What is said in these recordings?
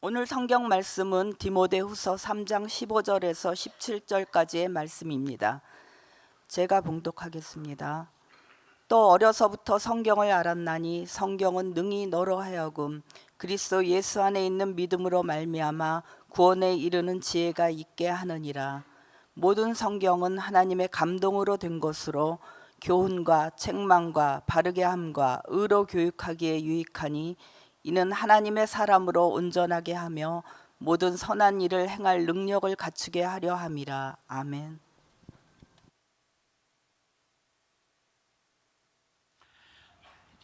오늘 성경 말씀은 디모데후서 3장 15절에서 17절까지의 말씀입니다. 제가 봉독하겠습니다. 또 어려서부터 성경을 알았나니 성경은 능히 너로 하여금 그리스도 예수 안에 있는 믿음으로 말미암아 구원에 이르는 지혜가 있게 하느니라. 모든 성경은 하나님의 감동으로 된 것으로 교훈과 책망과 바르게 함과 의로 교육하기에 유익하니 이는 하나님의 사람으로 온전하게 하며 모든 선한 일을 행할 능력을 갖추게 하려 함이라. 아멘.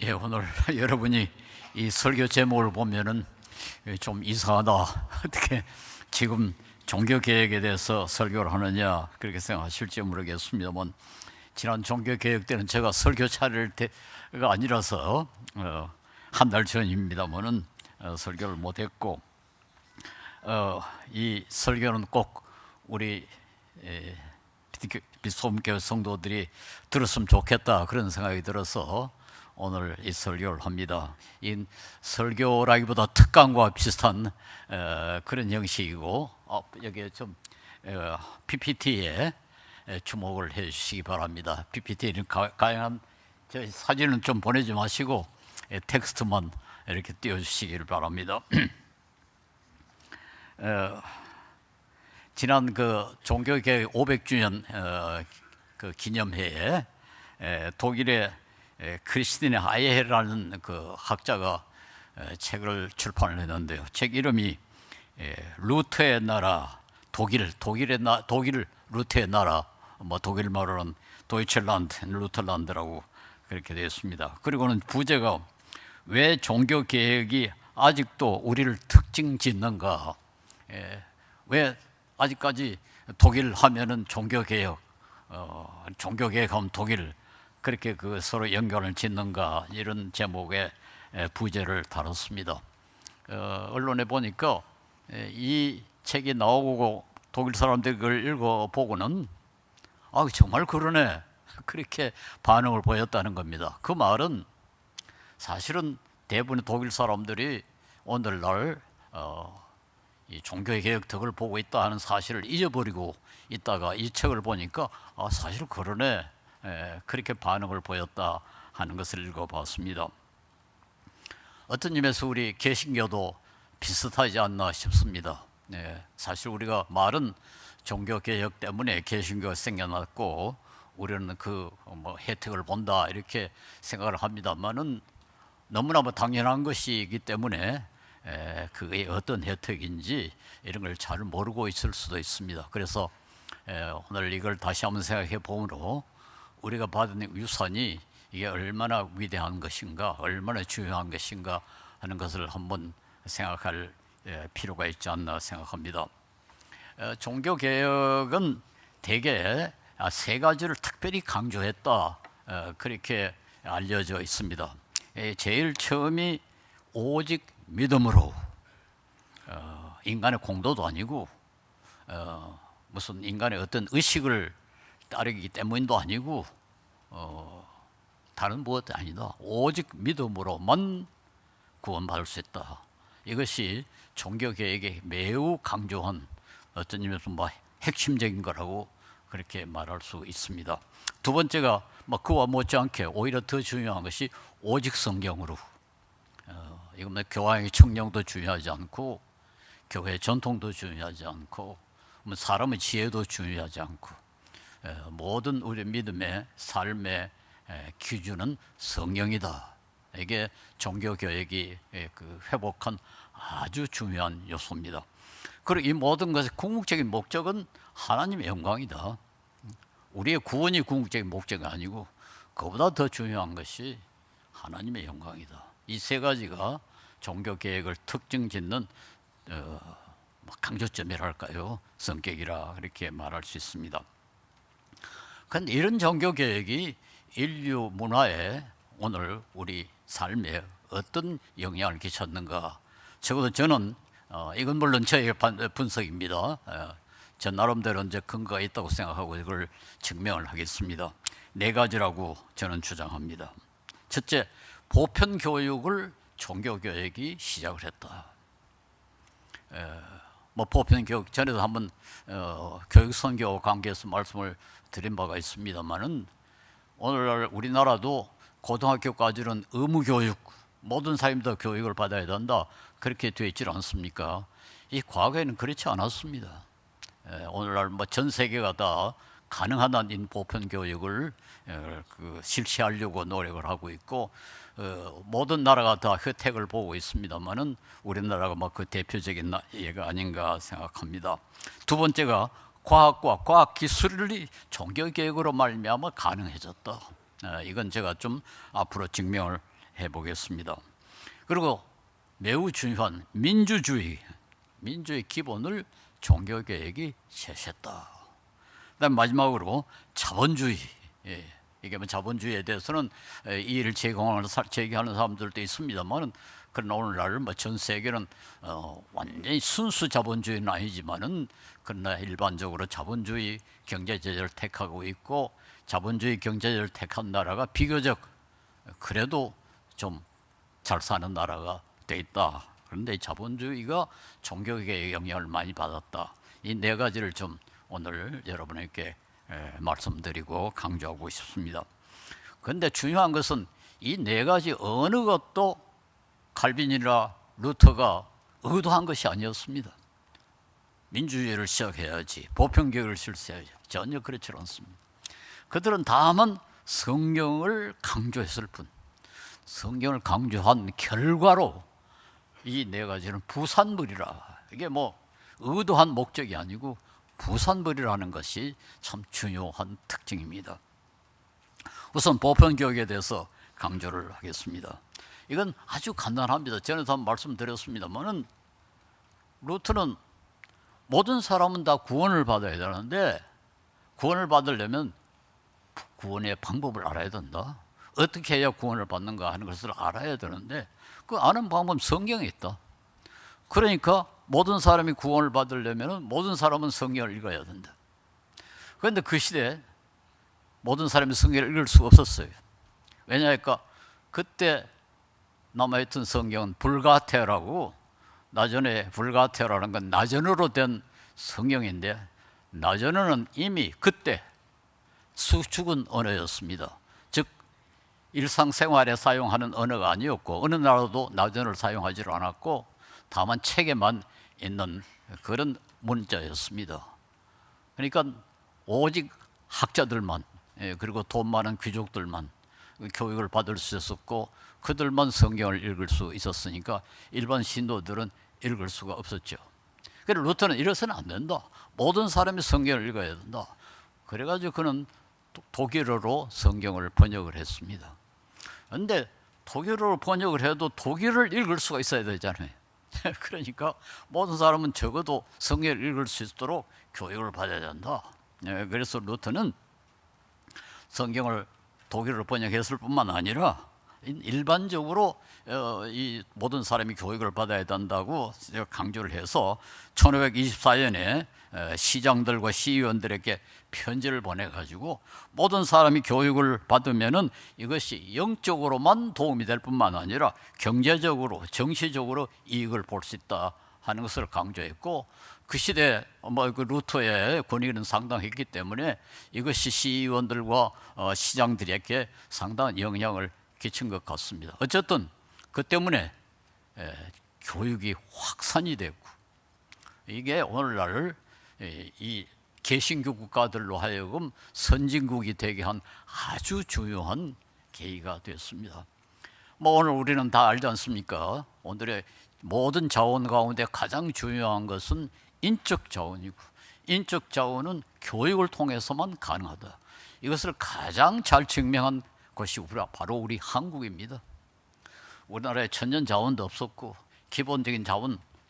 예, 오늘 여러분이 이 설교 제목을 보면은 좀 이상하다. 어떻게 지금 종교 개혁에 대해서 설교를 하느냐 그렇게 생각하실지 모르겠습니다만, 지난 종교 개혁 때는 제가 설교 차릴 때가 아니라서 한 달 전입니다만은 설교를 못했고, 이 설교는 꼭 우리 소음교회 성도들이 들었으면 좋겠다 그런 생각이 들어서 오늘 이 설교를 합니다. 이 설교라기보다 특강과 비슷한 그런 형식이고, 여기 좀 PPT에 주목을 해 주시기 바랍니다. PPT는 가능한 저 사진은 좀 보내지 마시고 텍스트만 이렇게 띄워주시기를 바랍니다. 지난 그 종교개혁 500주년 그 기념회에 독일의 크리스티네 하예라는 그 학자가 책을 출판을 했는데요. 책 이름이 루터의 나라 독일 루터의 나라, 뭐 독일 말로는 도이첼란드, 루터란드라고 그렇게 되어 있습니다. 그리고는 부제가 왜 종교 개혁이 아직도 우리를 특징 짓는가? 왜 아직까지 독일 하면은 종교 개혁, 종교 개혁하면 독일 그렇게 그 서로 연관을 짓는가, 이런 제목의 부제를 다뤘습니다. 언론에 보니까 이 책이 나오고 독일 사람들이 그걸 읽어보고는 정말 그러네 그렇게 반응을 보였다는 겁니다. 그 말은 사실은 대부분의 독일 사람들이 오늘날 이 종교의 개혁 덕을 보고 있다 하는 사실을 잊어버리고 있다가 이 책을 보니까 사실 그러네 그렇게 반응을 보였다 하는 것을 읽어봤습니다. 어떤 점에서 우리 개신교도 비슷하지 않나 싶습니다. 사실 우리가 말은 종교개혁 때문에 개신교가 생겨났고 우리는 그 혜택을 본다 이렇게 생각을 합니다만은 너무나 당연한 것이기 때문에 그게 어떤 혜택인지 이런 걸 잘 모르고 있을 수도 있습니다. 그래서 오늘 이걸 다시 한번 생각해 보므로 우리가 받은 유산이 이게 얼마나 위대한 것인가, 얼마나 중요한 것인가 하는 것을 한번 생각할 필요가 있지 않나 생각합니다. 종교개혁은 대개 세 가지를 특별히 강조했다 그렇게 알려져 있습니다. 제일 처음이 오직 믿음으로, 인간의 공도도 아니고 무슨 인간의 어떤 의식을 따르기 때문도 아니고 다른 무엇도 아니다. 오직 믿음으로만 구원받을 수 있다. 이것이 종교개혁에 매우 강조한 어떤 의미에서 핵심적인 거라고 그렇게 말할 수 있습니다. 두 번째가 그와 못지않게 오히려 더 중요한 것이 오직 성경으로. 이건 교황의 청령도 중요하지 않고 교회의 전통도 중요하지 않고 사람의 지혜도 중요하지 않고 모든 우리 믿음의 삶의 기준은 성령이다. 이게 종교개혁이 회복한 아주 중요한 요소입니다. 그리고 이 모든 것의 궁극적인 목적은 하나님의 영광이다. 우리의 구원이 궁극적인 목적이 아니고 그보다 더 중요한 것이 하나님의 영광이다. 이 세 가지가 종교개혁을 특징 짓는 강조점이랄까요, 성격이라 그렇게 말할 수 있습니다. 그런데 이런 종교개혁이 인류 문화에 오늘 우리 삶에 어떤 영향을 끼쳤는가? 적어도 저는 이건 물론 저의 분석입니다. 저 나름대로 이제 근거가 있다고 생각하고 이걸 증명을 하겠습니다. 네 가지라고 저는 주장합니다. 첫째, 보편 교육을 종교교육이 시작을 했다. 뭐 보편 교육 전에도 한번 교육 선교 관계에서 말씀을 드린 바가 있습니다만은 오늘날 우리나라도 고등학교까지는 의무 교육, 모든 사람이 다 교육을 받아야 된다, 그렇게 되어 있지 않습니까? 이 과거에는 그렇지 않았습니다. 오늘날 뭐 전 세계가 다 가능한 보편 교육을 실시하려고 노력을 하고 있고, 모든 나라가 다 혜택을 보고 있습니다만은 우리나라가 뭐 그 대표적인 예가 아닌가 생각합니다. 두 번째가 과학과 과학 기술이 종교 교육으로 말미암아 가능해졌다. 이건 제가 좀 앞으로 증명을 해보겠습니다. 그리고 매우 중요한 민주주의 기본을 종교 교육이 제시했다. 그다음 마지막으로 자본주의. 이게 뭐 자본주의에 대해서는 이의를 제기하는 사람들도 있습니다만은, 그러나 오늘날 뭐 전 세계는 완전히 순수 자본주의는 아니지만은, 그러나 일반적으로 자본주의 경제제도를 택하고 있고, 자본주의 경제제도를 택한 나라가 비교적 그래도 좀 잘 사는 나라가 돼 있다. 그런데 이 자본주의가 종교계의 영향을 많이 받았다. 이 네 가지를 좀 오늘 여러분에게 말씀드리고 강조하고 싶습니다. 그런데 중요한 것은 이 네 가지 어느 것도 칼빈이나 루터가 의도한 것이 아니었습니다. 민주주의를 시작해야지, 보편교육을 실시해야지, 전혀 그렇지 않습니다. 그들은 다만 성경을 강조했을 뿐, 성경을 강조한 결과로 이 네 가지는 부산물이라, 이게 뭐 의도한 목적이 아니고 부산물이라는 것이 참 중요한 특징입니다. 우선 보편교육에 대해서 강조를 하겠습니다. 이건 아주 간단합니다. 전에도 한번 말씀드렸습니다만은, 루터는 모든 사람은 다 구원을 받아야 되는데, 구원을 받으려면 구원의 방법을 알아야 된다. 어떻게 해야 구원을 받는가 하는 것을 알아야 되는데, 그 아는 방법은 성경에 있다. 그러니까 모든 사람이 구원을 받으려면 모든 사람은 성경을 읽어야 된다. 그런데 그 시대에 모든 사람이 성경을 읽을 수가 없었어요. 왜냐하니까 그때 남아있던 성경은 불가테라고, 나전에 불가테라는 건 나전어로 된 성경인데, 나전어는 이미 그때 수축은 언어였습니다. 즉 일상생활에 사용하는 언어가 아니었고, 어느 나라도 나전어를 사용하지 않았고, 다만 책에만 있는 그런 문자였습니다. 그러니까 오직 학자들만, 그리고 돈 많은 귀족들만 교육을 받을 수 있었고, 그들만 성경을 읽을 수 있었으니까 일반 신도들은 읽을 수가 없었죠. 그래서 루터는 이래서는 안 된다. 모든 사람이 성경을 읽어야 된다. 그래가지고 그는 독일어로 성경을 번역을 했습니다. 그런데 독일어로 번역을 해도 독일을 읽을 수가 있어야 되잖아요. 그러니까 모든 사람은 적어도 성경을 읽을 수 있도록 교육을 받아야 된다. 그래서 루터는 성경을 독일어로 번역했을 뿐만 아니라 일반적으로 이 모든 사람이 교육을 받아야 된다고 강조를 해서 1524년에 시장들과 시의원들에게 편지를 보내가지고 모든 사람이 교육을 받으면은 이것이 영적으로만 도움이 될 뿐만 아니라 경제적으로, 정치적으로 이익을 볼 수 있다 하는 것을 강조했고, 그 시대 그 루터의 권위는 상당했기 때문에 이것이 시의원들과 시장들에게 상당한 영향을 끼친 것 같습니다. 어쨌든 그 때문에 교육이 확산이 됐고, 이게 오늘날 이 개신교 국가들로 하여금 선진국이 되게 한 아주 중요한 계기가 됐습니다. 뭐 오늘 우리는 다 알지 않습니까? 오늘의 모든 자원 가운데 가장 중요한 것은 인적 자원이고, 인적 자원은 교육을 통해서만 가능하다. 이것을 가장 잘 증명한 것이 바로 우리 한국입니다. 우리나라에 천년 자원도 없었고 기본적인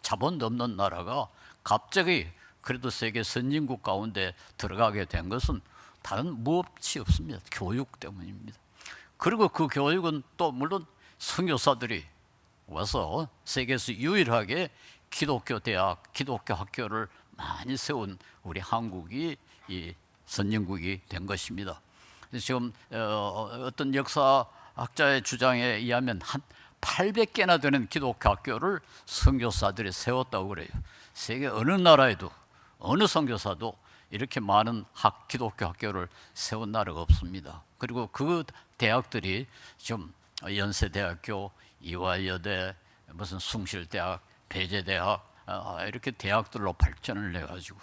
자본도 없는 나라가 갑자기 그래도 세계 선진국 가운데 들어가게 된 것은 다른 무엇이 없습니다. 교육 때문입니다. 그리고 그 교육은 또 물론 선교사들이 와서 세계에서 유일하게 기독교 대학, 기독교 학교를 많이 세운 우리 한국이 이 선진국이 된 것입니다. 지금 어떤 역사학자의 주장에 의하면 한 800개나 되는 기독교 학교를 선교사들이 세웠다고 그래요. 세계 어느 나라에도 어느 선교사도 이렇게 많은 기독교 학교를 세운 나라가 없습니다. 그리고 그 대학들이 지금 연세대학교, 이화여대, 무슨 숭실대학, 배재대학 이렇게 대학들로 발전을 해가지고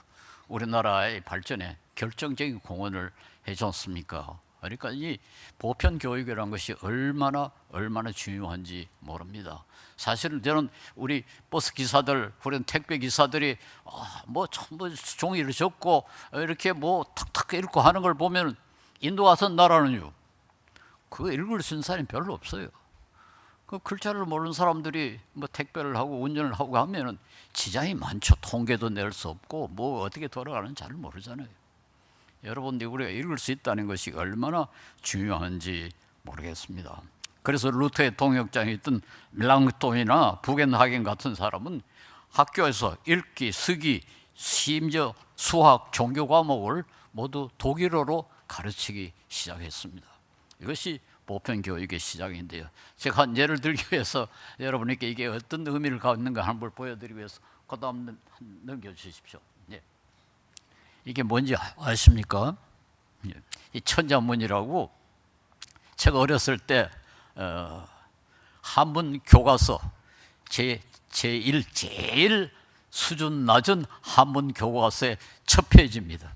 우리나라의 발전에 결정적인 공헌을 해줬습니까? 그러니까 이 보편 교육이라는 것이 얼마나 중요한지 모릅니다. 사실은 저는 우리 버스 기사들, 그런 택배 기사들이 뭐 전부 종이를 적고 이렇게 뭐 탁탁 읽고 하는 걸 보면 인도 와서 나라는요, 그거 읽을 수 있는 사람이 별로 없어요. 그 글자를 모르는 사람들이 뭐 택배를 하고 운전을 하고 하면은 지장이 많죠. 통계도 낼 수 없고 뭐 어떻게 돌아가는지 잘 모르잖아요. 여러분들이 우리가 읽을 수 있다는 것이 얼마나 중요한지 모르겠습니다. 그래서 루터의 동역장에 있던 멜랑톤이나 부겐하겐 같은 사람은 학교에서 읽기, 쓰기, 심지어 수학, 종교 과목을 모두 독일어로 가르치기 시작했습니다. 이것이 보편 교육의 시작인데요. 제가 한 예를 들기 위해서 여러분에게 이게 어떤 의미를 갖는가 한번 보여드리기 위해서 그 다음 넘겨주십시오. 예. 이게 뭔지 아십니까? 예. 이 천자문이라고 제가 어렸을 때 한문 교과서 제1 제일 수준 낮은 한문 교과서의 첫 페이지입니다.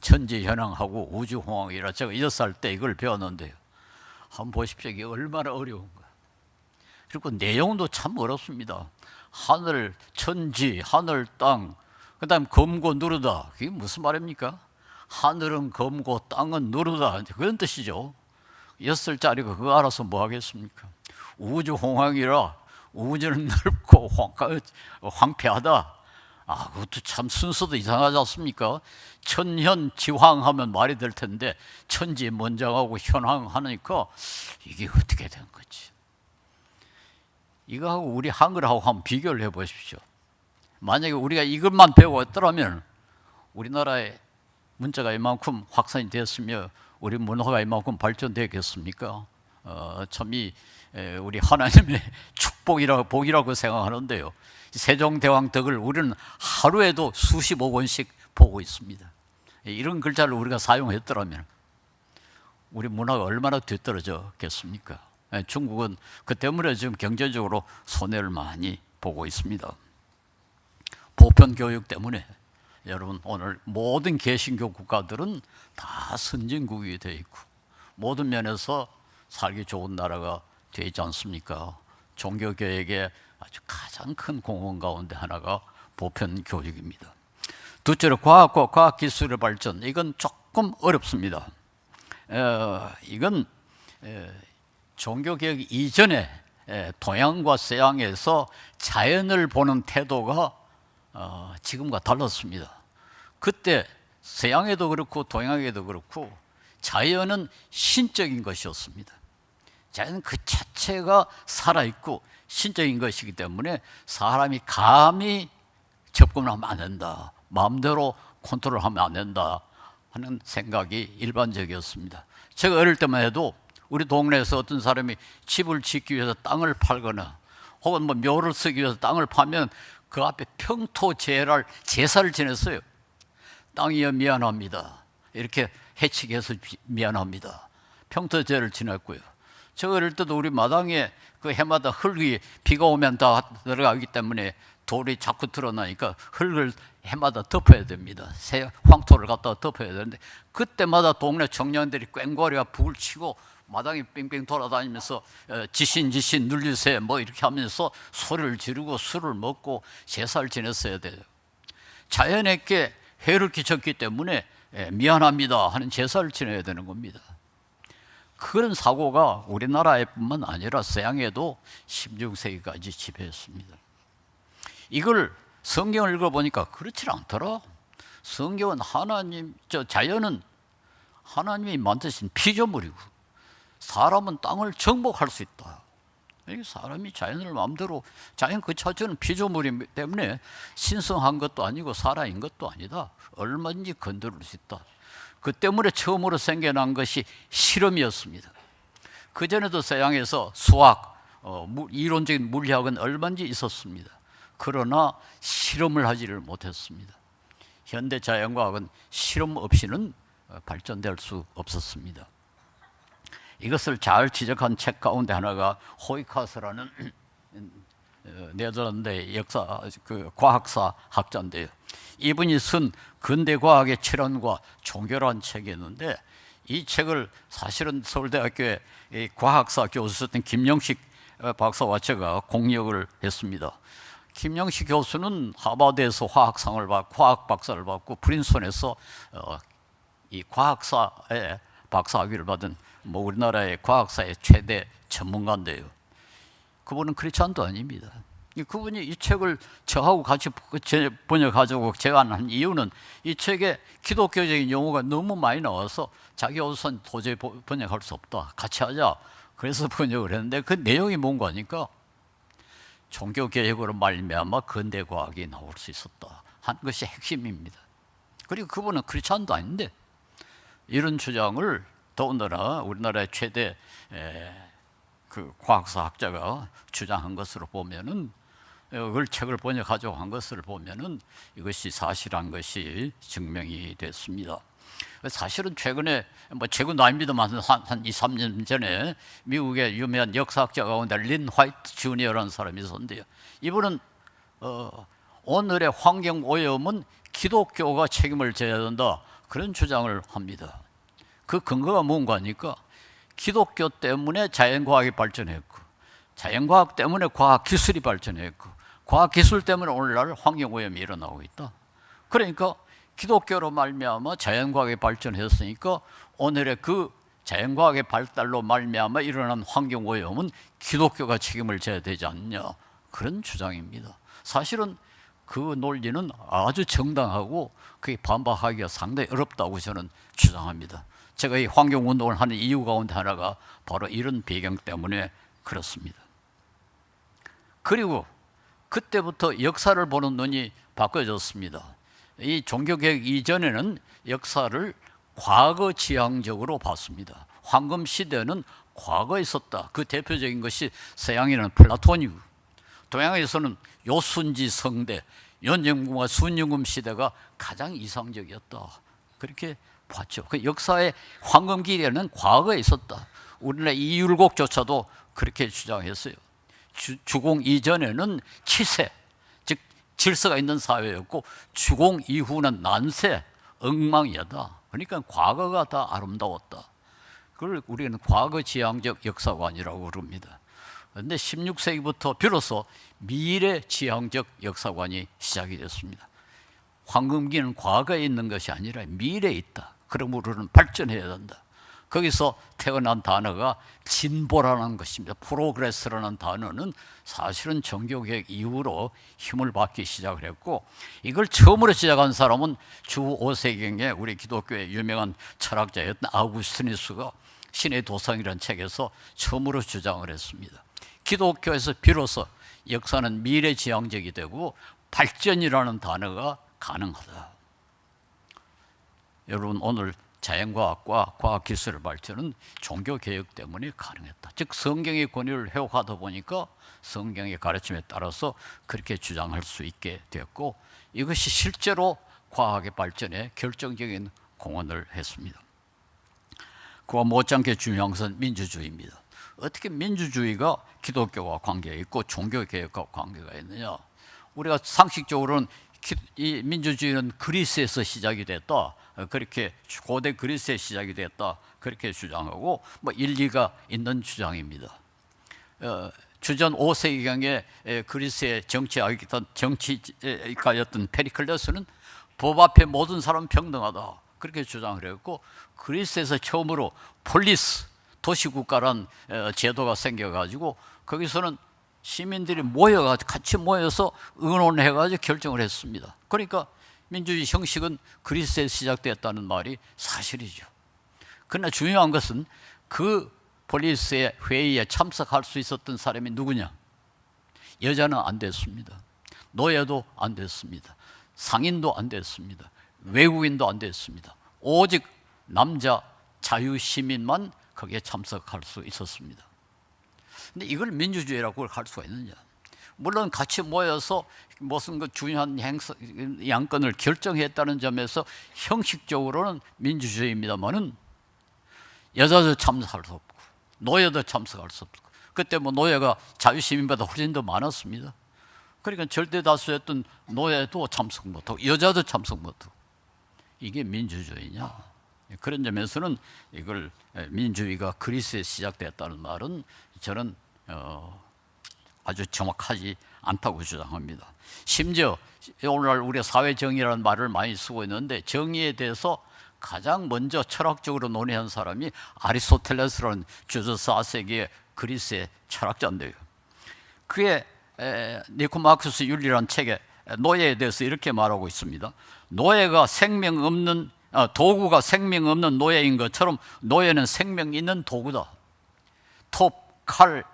천지현황하고 우주홍황이라 제가 6살 때 이걸 배웠는데요. 한번 보십시오. 이게 얼마나 어려운가. 그리고 내용도 참 어렵습니다. 하늘, 천지, 하늘, 땅, 그 다음 검고 누르다. 그게 무슨 말입니까? 하늘은 검고 땅은 누르다. 그런 뜻이죠. 6살짜리가 그거 알아서 뭐 하겠습니까? 우주홍황이라 우주는 넓고 황폐하다. 그것도 참 순서도 이상하지 않습니까? 천현지황 하면 말이 될 텐데 천지 먼저하고 현황 하니까 이게 어떻게 된 거지? 이거하고 우리 한글하고 한번 비교를 해보십시오. 만약에 우리가 이것만 배웠더라면 우리나라의 문자가 이만큼 확산이 됐으며 우리 문화가 이만큼 발전되겠습니까? 참 우리 하나님의 축복이라고 복이라고 생각하는데요. 세종대왕 덕을 우리는 하루에도 수십억 원씩 보고 있습니다. 이런 글자를 우리가 사용했더라면 우리 문화가 얼마나 뒤떨어졌겠습니까? 중국은 그 때문에 지금 경제적으로 손해를 많이 보고 있습니다. 보편 교육 때문에 여러분 오늘 모든 개신교 국가들은 다 선진국이 되어 있고 모든 면에서 살기 좋은 나라가 되지 않습니까? 종교개혁의 아주 가장 큰 공헌 가운데 하나가 보편 교육입니다. 둘째로 과학과 과학기술의 발전. 이건 조금 어렵습니다. 이건 종교개혁 이전에 동양과 서양에서 자연을 보는 태도가 지금과 달랐습니다. 그때 서양에도 그렇고 동양에도 그렇고 자연은 신적인 것이었습니다. 자연은 그 자체가 살아있고 신적인 것이기 때문에 사람이 감히 접근하면 안 된다, 마음대로 컨트롤하면 안 된다 하는 생각이 일반적이었습니다. 제가 어릴 때만 해도 우리 동네에서 어떤 사람이 집을 짓기 위해서 땅을 팔거나 혹은 뭐 묘를 쓰기 위해서 땅을 파면 그 앞에 평토제를 제사를 지냈어요. 땅이여 미안합니다. 이렇게 해치게 해서 미안합니다. 평토제를 지냈고요. 제가 어릴 때도 우리 마당에 그 해마다 흙이 비가 오면 다 들어가기 때문에 돌이 자꾸 드러나니까 흙을 해마다 덮어야 됩니다. 새 황토를 갖다가 덮어야 되는데 그때마다 동네 청년들이 꽹과리와 북을 치고 마당에 뺑뺑 돌아다니면서 지신 눌리세 뭐 이렇게 하면서 소리를 지르고 술을 먹고 제사를 지냈어야 돼요. 자연에게 해를 끼쳤기 때문에 미안합니다 하는 제사를 지내야 되는 겁니다. 그런 사고가 우리나라에뿐만 아니라 서양에도 16세기까지 지배했습니다. 이걸 성경을 읽어보니까 그렇지 않더라. 성경은 자연은 하나님이 만드신 피조물이고 사람은 땅을 정복할 수 있다. 사람이 자연을 마음대로, 자연 그 자체는 피조물이기 때문에 신성한 것도 아니고 살아있는 것도 아니다. 얼마든지 건드릴 수 있다. 그 때문에 처음으로 생겨난 것이 실험이었습니다. 그 전에도 서양에서 수학, 이론적인 물리학은 얼마든지 있었습니다. 그러나 실험을 하지를 못했습니다. 현대 자연과학은 실험 없이는 발전될 수 없었습니다. 이것을 잘 지적한 책 가운데 하나가 호이카스라는 네덜란드의 역사 과학사 학자인데요. 이분이 쓴 근대 과학의 철학과 종교라는 책이 있는데, 이 책을 사실은 서울대학교의 과학사 교수였던 김영식 박사와 제가 공역을 했습니다. 김영식 교수는 하버드에서 화학상을 받고 화학 박사를 받고 프린스턴에서 이 과학사의 박사학위를 받은 우리나라의 과학사의 최대 전문가인데요. 그분은 크리스찬도 아닙니다. 그분이 이 책을 저하고 같이 번역하자고 제안한 이유는 이 책에 기독교적인 용어가 너무 많이 나와서 자기 우선 도저히 번역할 수 없다, 같이 하자, 그래서 번역을 했는데, 그 내용이 뭔가 하니까 종교개혁으로 말미암아 근대과학이 나올 수 있었다 하는 것이 핵심입니다. 그리고 그분은 크리스찬도 아닌데 이런 주장을 더군다나 우리나라의 최대 그 과학사 학자가 주장한 것으로 보면은, 그걸 책을 번역하자고 한 것을 보면은 이것이 사실한 것이 증명이 됐습니다. 사실은 최근에 최근 아닙니다만 한 2, 3년 전에 미국의 유명한 역사학자 가운데 린 화이트 주니어라는 사람이 있었는데요. 이분은 오늘의 환경 오염은 기독교가 책임을 져야 된다, 그런 주장을 합니다. 그 근거가 뭔가 하니까 기독교 때문에 자연과학이 발전했고, 자연과학 때문에 과학기술이 발전했고, 과학기술 때문에 오늘날 환경오염이 일어나고 있다. 그러니까 기독교로 말미암아 자연과학이 발전했으니까 오늘의 그 자연과학의 발달로 말미암아 일어난 환경오염은 기독교가 책임을 져야 되지 않냐, 그런 주장입니다. 사실은 그 논리는 아주 정당하고 그게 반박하기가 상당히 어렵다고 저는 주장합니다. 제가 이 환경운동을 하는 이유 가운데 하나가 바로 이런 배경 때문에 그렇습니다. 그리고 그때부터 역사를 보는 눈이 바꿔졌습니다. 이 종교개혁 이전에는 역사를 과거지향적으로 봤습니다. 황금 시대는 과거에 있었다. 그 대표적인 것이 서양에는 플라톤이고, 동양에서는 요순지 성대, 연정금과 순임금 시대가 가장 이상적이었다, 그렇게 봤죠. 그 역사의 황금기대는 과거에 있었다. 우리나라 이율곡조차도 그렇게 주장했어요. 주공 이전에는 치세, 즉 질서가 있는 사회였고, 주공 이후는 난세, 엉망이었다. 그러니까 과거가 다 아름다웠다. 그걸 우리는 과거지향적 역사관이라고 그럽니다. 그런데 16세기부터 비로소 미래지향적 역사관이 시작이 됐습니다. 황금기는 과거에 있는 것이 아니라 미래에 있다. 그러므로 우리는 발전해야 된다. 거기서 태어난 단어가 진보라는 것입니다. 프로그레스라는 단어는 사실은 종교개혁 이후로 힘을 받기 시작을 했고, 이걸 처음으로 시작한 사람은 주 5세기경에 우리 기독교의 유명한 철학자였던 아우구스티누스가 신의 도성이라는 책에서 처음으로 주장을 했습니다. 기독교에서 비로소 역사는 미래지향적이 되고 발전이라는 단어가 가능하다. 여러분, 오늘 자연과학과 과학기술의 발전은 종교개혁 때문에 가능했다. 즉 성경의 권위를 회복하다 보니까 성경의 가르침에 따라서 그렇게 주장할 수 있게 되었고, 이것이 실제로 과학의 발전에 결정적인 공헌을 했습니다. 그와 못지않게 중요한 것은 민주주의입니다. 어떻게 민주주의가 기독교와 관계가 있고 종교개혁과 관계가 있느냐. 우리가 상식적으로는 이 민주주의는 그리스에서 시작이 됐다, 그렇게 고대 그리스에 시작이 됐다, 그렇게 주장하고 일리가 있는 주장입니다. 주전 5세기경에 그리스의 정치가였던 페리클레스는 법 앞에 모든 사람 평등하다, 그렇게 주장을 했고, 그리스에서 처음으로 폴리스, 도시국가란 제도가 생겨가지고 거기서는 시민들이 같이 모여서 의논해가지고 결정을 했습니다. 그러니까 민주주의 형식은 그리스에 시작됐다는 말이 사실이죠. 그러나 중요한 것은 그 폴리스의 회의에 참석할 수 있었던 사람이 누구냐? 여자는 안 됐습니다. 노예도 안 됐습니다. 상인도 안 됐습니다. 외국인도 안 됐습니다. 오직 남자 자유시민만 거기에 참석할 수 있었습니다. 근데 이걸 민주주의라고 할 수가 있느냐? 물론 같이 모여서 무슨 그 중요한 양건을 결정했다는 점에서 형식적으로는 민주주의입니다만은 여자도 참석할 수 없고 노예도 참석할 수 없고, 그때 뭐 노예가 자유시민보다 훨씬 더 많았습니다. 그러니까 절대 다수였던 노예도 참석 못하고 여자도 참석 못하고, 이게 민주주의냐? 그런 점에서는 이걸 민주주의가 그리스에 시작됐다는 말은 저는 아주 정확하지 않다고 주장합니다. 심지어 오늘날 우리가 사회정의라는 말을 많이 쓰고 있는데, 정의에 대해서 가장 먼저 철학적으로 논의한 사람이 아리스토텔레스라는 주저 4세기의 그리스의 철학자인데요. 그의 니코마크스 윤리라는 책에 노예에 대해서 이렇게 말하고 있습니다. 노예가 생명 없는 도구가 생명 없는 노예인 것처럼 노예는 생명 있는 도구다. 톱, 칼,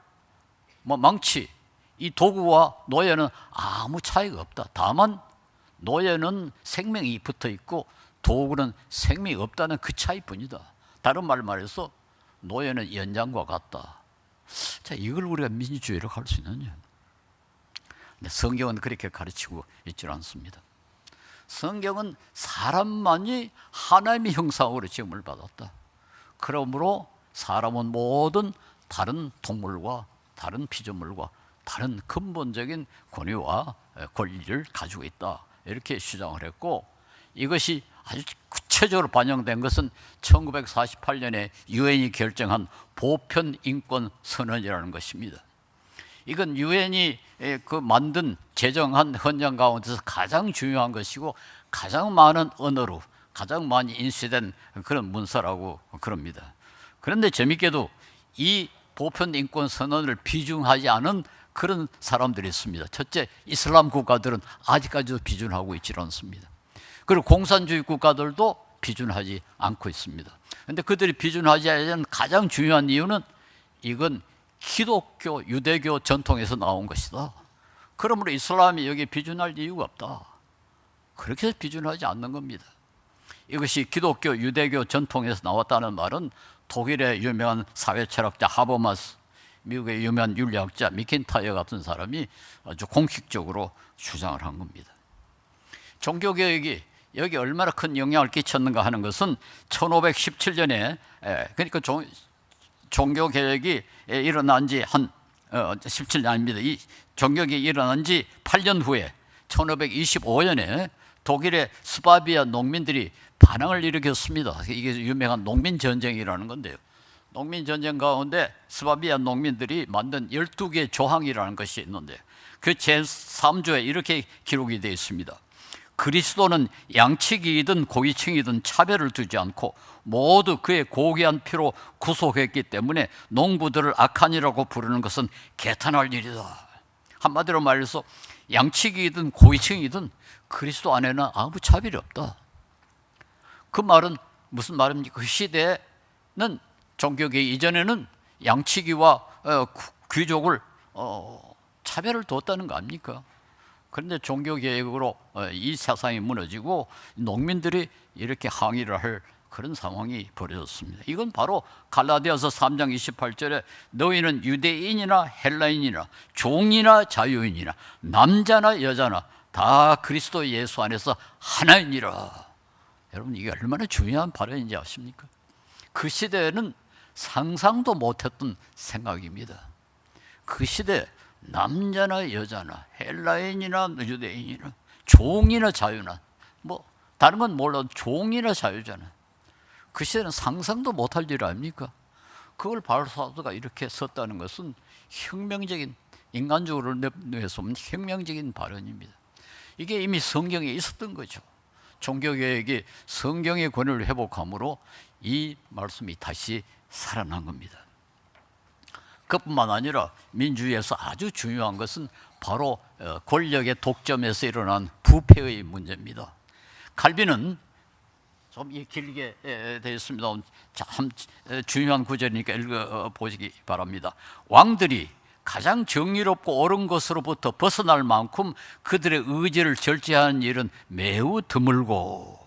망치, 이 도구와 노예는 아무 차이가 없다. 다만 노예는 생명이 붙어 있고 도구는 생명이 없다는 그 차이뿐이다. 다른 말로 말해서 노예는 연장과 같다. 자, 이걸 우리가 민주주의라고 할 수 있느냐? 근데 성경은 그렇게 가르치고 있지 않습니다. 성경은 사람만이 하나님의 형상으로 지음을 받았다. 그러므로 사람은 모든 다른 동물과 다른 피조물과 다른 근본적인 권위와 권리를 가지고 있다, 이렇게 주장을 했고, 이것이 아주 구체적으로 반영된 것은 1948년에 유엔이 결정한 보편인권선언이라는 것입니다. 이건 유엔이 만든 제정한 헌장 가운데서 가장 중요한 것이고 가장 많은 언어로 가장 많이 인쇄된 그런 문서라고 그럽니다. 그런데 재밌게도 이 보편인권선언을 비준하지 않은 그런 사람들이 있습니다. 첫째, 이슬람 국가들은 아직까지도 비준하고 있지 않습니다. 그리고 공산주의 국가들도 비준하지 않고 있습니다. 그런데 그들이 비준하지 않는 가장 중요한 이유는 이건 기독교, 유대교 전통에서 나온 것이다. 그러므로 이슬람이 여기에 비준할 이유가 없다. 그렇게 해서 비준하지 않는 겁니다. 이것이 기독교, 유대교 전통에서 나왔다는 말은 독일의 유명한 사회철학자 하버마스, 미국의 유명한 윤리학자 미켄타이어 같은 사람이 아주 공식적으로 주장을 한 겁니다. 종교개혁이 여기 얼마나 큰 영향을 끼쳤는가 하는 것은 1517년에 그러니까 종교개혁이 일어난 지 한 17년 아닙니다. 이 종교개혁이 일어난 지 8년 후에 1525년에 독일의 스바비아 농민들이 반항을 일으켰습니다. 이게 유명한 농민전쟁이라는 건데요. 농민전쟁 가운데 스바비아 농민들이 만든 12개의 조항이라는 것이 있는데, 그 제3조에 이렇게 기록이 되어 있습니다. 그리스도는 양치기이든 고위층이든 차별을 두지 않고 모두 그의 고귀한 피로 구속했기 때문에 농부들을 악한이라고 부르는 것은 개탄할 일이다. 한마디로 말해서 양치기이든 고위층이든 그리스도 안에는 아무 차별이 없다. 그 말은 무슨 말입니까? 그 시대에는 종교개혁 이전에는 양치기와 귀족을 차별을 뒀다는 거 아닙니까? 그런데 종교개혁으로 이 세상이 무너지고 농민들이 이렇게 항의를 할 그런 상황이 벌어졌습니다. 이건 바로 갈라디아서 3장 28절에 너희는 유대인이나 헬라인이나 종이나 자유인이나 남자나 여자나 다 그리스도 예수 안에서 하나이니라. 여러분, 이게 얼마나 중요한 발언인지 아십니까? 그 시대에는 상상도 못했던 생각입니다. 그 시대 남자나 여자나 헬라인이나 유대인이나 종이나 자유나 뭐 다른 건 몰라도 종이나 자유잖아. 그 시대는 상상도 못할 일 아닙니까? 그걸 바울 사도가 이렇게 썼다는 것은 혁명적인, 인간적으로 내서 혁명적인 발언입니다. 이게 이미 성경에 있었던 거죠. 종교개혁이 성경의 권위를 회복함으로 이 말씀이 다시 살아난 겁니다. 그뿐만 아니라 민주주의에서 아주 중요한 것은 바로 권력의 독점에서 일어난 부패의 문제입니다. 칼빈은 좀 길게 되어 있습니다. 참 중요한 구절이니까 읽어보시기 바랍니다. 왕들이 가장 정의롭고 옳은 것으로부터 벗어날 만큼 그들의 의지를 절제하는 일은 매우 드물고,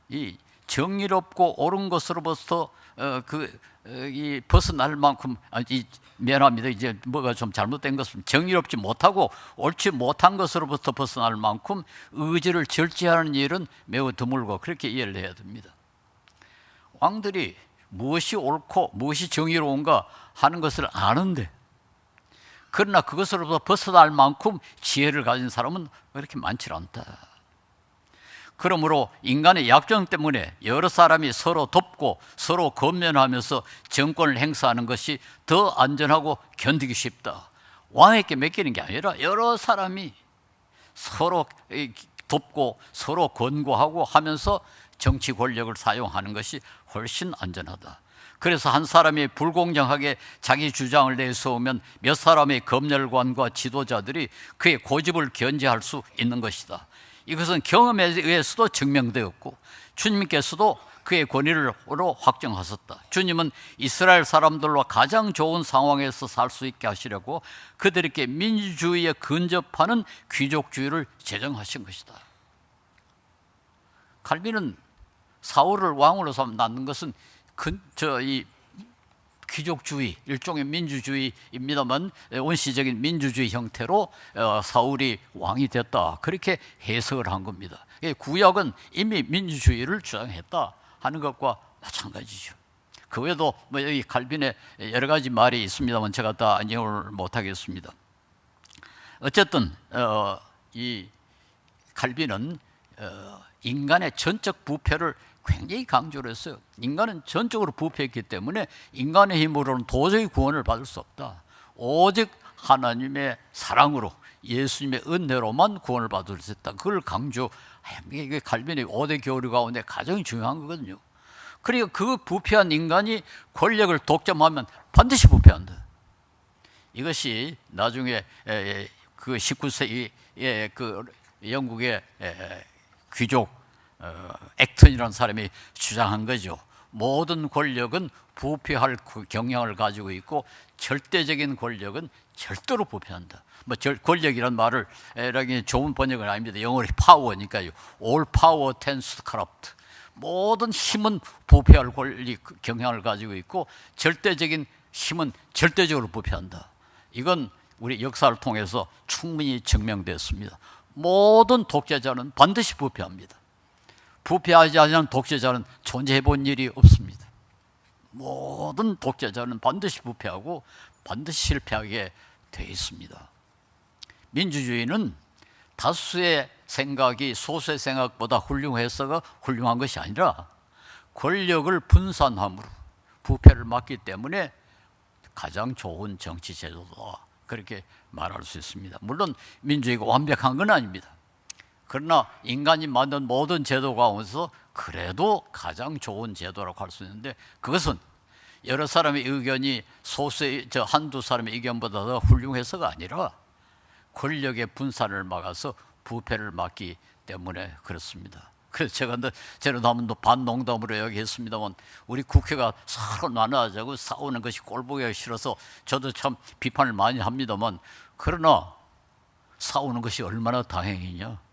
이 정의롭고 옳은 것으로부터 이 벗어날 만큼 미안합니다. 이제 뭐가 좀 잘못된 것은 정의롭지 못하고 옳지 못한 것으로부터 벗어날 만큼 의지를 절제하는 일은 매우 드물고 그렇게 이해를 해야 됩니다. 왕들이 무엇이 옳고 무엇이 정의로운가 하는 것을 아는데, 그러나 그것으로부터 벗어날 만큼 지혜를 가진 사람은 그렇게 많지 않다. 그러므로 인간의 약점 때문에 여러 사람이 서로 돕고 서로 건면하면서 정권을 행사하는 것이 더 안전하고 견디기 쉽다. 왕에게 맡기는 게 아니라 여러 사람이 서로 돕고 서로 권고하고 하면서 정치 권력을 사용하는 것이 훨씬 안전하다. 그래서 한 사람이 불공정하게 자기 주장을 내세우면 몇 사람의 검열관과 지도자들이 그의 고집을 견제할 수 있는 것이다. 이것은 경험에 의해서도 증명되었고 주님께서도 그의 권위로 확정하셨다. 주님은 이스라엘 사람들로 가장 좋은 상황에서 살 수 있게 하시려고 그들에게 민주주의에 근접하는 귀족주의를 제정하신 것이다. 칼빈은 사울을 왕으로 낳는 것은 이 귀족주의, 일종의 민주주의입니다만 원시적인 민주주의 형태로 사울이 왕이 됐다, 그렇게 해석을 한 겁니다. 구약은 이미 민주주의를 주장했다 하는 것과 마찬가지죠. 그 외에도 뭐 여기 칼빈의 여러 가지 말이 있습니다만 제가 다 인용을 못하겠습니다. 어쨌든 이 칼빈은 인간의 전적 부패를 굉장히 강조를 했어요. 인간은 전적으로 부패했기 때문에 인간의 힘으로는 도저히 구원을 받을 수 없다. 오직 하나님의 사랑으로 예수님의 은혜로만 구원을 받을 수 있다. 그걸 강조해. 이게 칼빈의 5대 교리 가운데 가장 중요한 거거든요. 그리고 그 부패한 인간이 권력을 독점하면 반드시 부패한다. 이것이 나중에 그 19세기 그 영국의 귀족 액턴이라는 사람이 주장한 거죠. 모든 권력은 부패할 경향을 가지고 있고 절대적인 권력은 절대로 부패한다. 뭐 권력이란 말을 좋은 번역은 아닙니다. 영어로 파워니까요. All power tends to corrupt. 모든 힘은 부패할 경향을 가지고 있고 절대적인 힘은 절대적으로 부패한다. 이건 우리 역사를 통해서 충분히 증명됐습니다. 모든 독재자는 반드시 부패합니다. 부패하지 않은 독재자는 존재해 본 일이 없습니다. 모든 독재자는 반드시 부패하고 반드시 실패하게 되어 있습니다. 민주주의는 다수의 생각이 소수의 생각보다 훌륭해서가 훌륭한 것이 아니라 권력을 분산함으로 부패를 막기 때문에 가장 좋은 정치 제도다, 그렇게 말할 수 있습니다. 물론 민주주의가 완벽한 건 아닙니다. 그러나 인간이 만든 모든 제도 가운데서 그래도 가장 좋은 제도라고 할 수 있는데, 그것은 여러 사람의 의견이 소수의 한두 사람의 의견보다 더 훌륭해서가 아니라 권력의 분산을 막아서 부패를 막기 때문에 그렇습니다. 그래서 제가 한번 반농담으로 얘기했습니다만, 우리 국회가 서로 나눠자고 싸우는 것이 꼴보기가 싫어서 저도 참 비판을 많이 합니다만, 그러나 싸우는 것이 얼마나 다행이냐.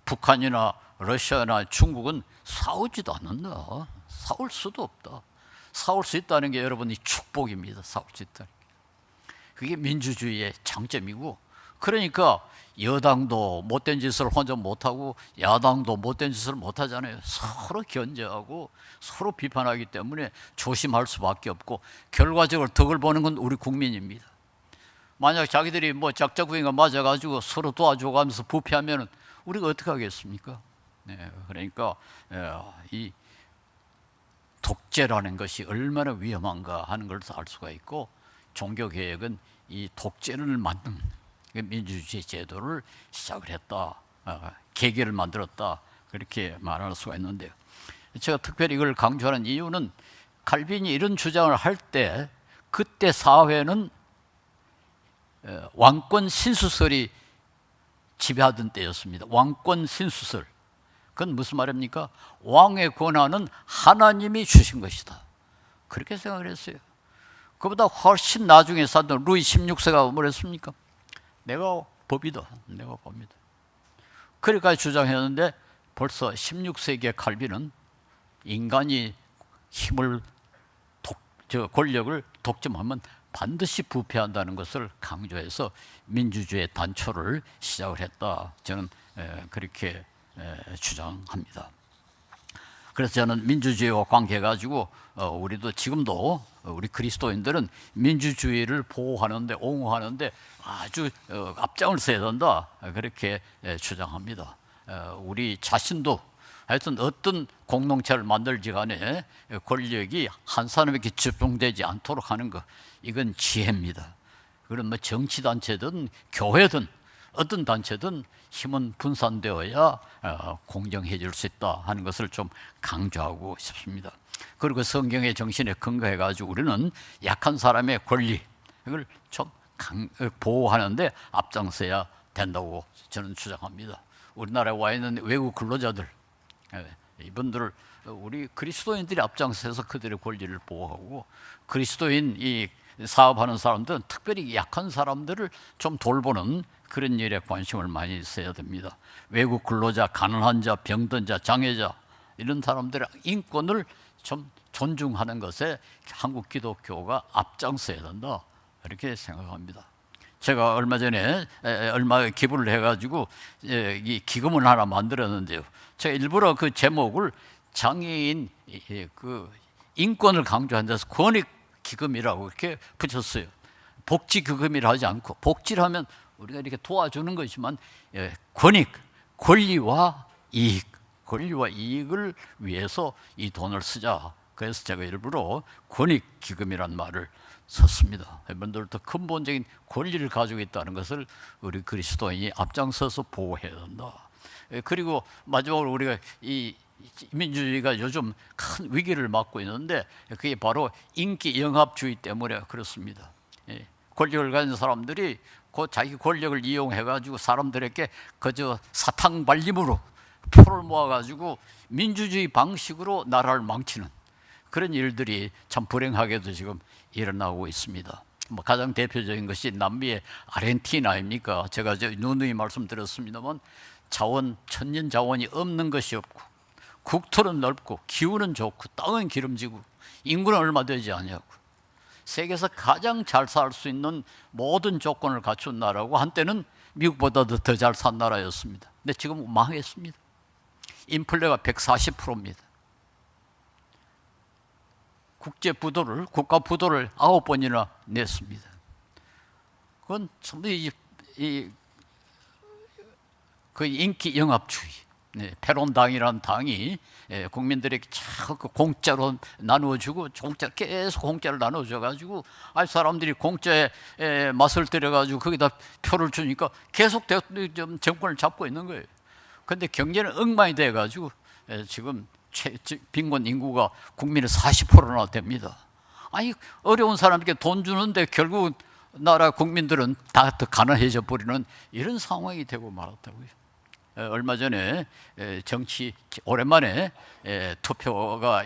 북한이나 러시아나 중국은 싸우지도 않는다. 싸울 수도 없다. 싸울 수 있다는 게 여러분이 축복입니다. 싸울 수 있다는 게. 그게 민주주의의 장점이고, 그러니까 여당도 못된 짓을 혼자 못하고 야당도 못된 짓을 못하잖아요. 서로 견제하고 서로 비판하기 때문에 조심할 수밖에 없고, 결과적으로 덕을 보는 건 우리 국민입니다. 만약 자기들이 뭐 작자구행가 맞아가지고 서로 도와줘가면서 부패하면은 우리가 어떻게 하겠습니까? 네, 그러니까 이 독재라는 것이 얼마나 위험한가 하는 걸 알 수가 있고, 종교개혁은 이 독재를 만든 민주주의 제도를 시작을 했다, 계기를 만들었다, 그렇게 말할 수가 있는데요. 제가 특별히 이걸 강조하는 이유는 칼빈이 이런 주장을 할 때 그때 사회는 왕권 신수설이 지배하던 때였습니다. 왕권 신수설. 그건 무슨 말입니까? 왕의 권한은 하나님이 주신 것이다, 그렇게 생각을 했어요. 그보다 훨씬 나중에 살던 루이 16세가 뭐랬습니까? 내가 법이다, 내가 법이다, 그렇게까지 주장했는데 벌써 16세기의 칼빈은 인간이 힘을 권력을 독점하면 반드시 부패한다는 것을 강조해서 민주주의 단초를 시작을 했다. 저는 그렇게 주장합니다. 그래서 저는 민주주의와 관계가지고 우리도 지금도 우리 그리스도인들은 민주주의를 보호하는데 옹호하는데 아주 앞장을 서야 된다. 그렇게 주장합니다. 우리 자신도 하여튼 어떤 공동체를 만들지 간에 권력이 한 사람에게 집중되지 않도록 하는 것, 이건 지혜입니다. 그런 뭐 정치단체든 교회든 어떤 단체든 힘은 분산되어야 공정해질 수 있다 하는 것을 좀 강조하고 싶습니다. 그리고 성경의 정신에 근거해 가지고 우리는 약한 사람의 권리, 이걸 좀 보호하는데 앞장서야 된다고 저는 주장합니다. 우리나라에 와 있는 외국 근로자들, 이분들을 우리 그리스도인들이 앞장서서 그들의 권리를 보호하고, 그리스도인 이 사업하는 사람들은 특별히 약한 사람들을 좀 돌보는 그런 일에 관심을 많이 있어야 됩니다. 외국 근로자, 가난한 자, 병든 자, 장애자, 이런 사람들의 인권을 좀 존중하는 것에 한국 기독교가 앞장서야 된다, 이렇게 생각합니다. 제가 얼마 전에 기부를 해가지고 이 기금을 하나 만들었는데요. 제가 일부러 그 제목을 장애인 그 인권을 강조한 데서 권익 기금이라고 이렇게 붙였어요. 복지 기금이라 하지 않고, 복지를 하면 우리가 이렇게 도와주는 것이지만 권리와 이익을 위해서 이 돈을 쓰자. 그래서 제가 일부러 권익 기금이란 말을 썼습니다. 여러분들도 근본적인 권리를 가지고 있다는 것을 우리 그리스도인이 앞장서서 보호해야 된다. 그리고 마지막으로 우리가 이 민주주의가 요즘 큰 위기를 맞고 있는데, 그게 바로 인기 영합주의 때문에 그렇습니다. 권력을 가진 사람들이 그 자기 권력을 이용해 가지고 사람들에게 그저 사탕 발림으로 표를 모아 가지고 민주주의 방식으로 나라를 망치는 그런 일들이 참 불행하게도 지금 일어나고 있습니다. 뭐 가장 대표적인 것이 남미의 아르헨티나입니까? 제가 누누이 말씀드렸습니다만 천년 자원이 없는 것이 없고, 국토는 넓고, 기후는 좋고, 땅은 기름지고, 인구는 얼마 되지 않냐고, 세계에서 가장 잘 살 수 있는 모든 조건을 갖춘 나라고, 한때는 미국보다도 더 잘 산 나라였습니다. 근데 지금 망했습니다. 인플레가 140%입니다. 국가 부도를 9번이나 냈습니다. 그건 전부 그 인기 영합주의, 페론당이라는 당이 국민들에게 자꾸 공짜로 나누어주고, 계속 공짜로 나누어줘가지고, 사람들이 공짜에 맛을 들여가지고 거기다 표를 주니까 계속 정권을 잡고 있는 거예요. 그런데 경제는 엉망이 돼가지고 지금 빈곤 인구가 국민의 40%나 됩니다. 어려운 사람에게 돈 주는데 결국 나라 국민들은 다 더 가난해져 버리는 이런 상황이 되고 말았다고요. 얼마 전에 오랜만에 투표가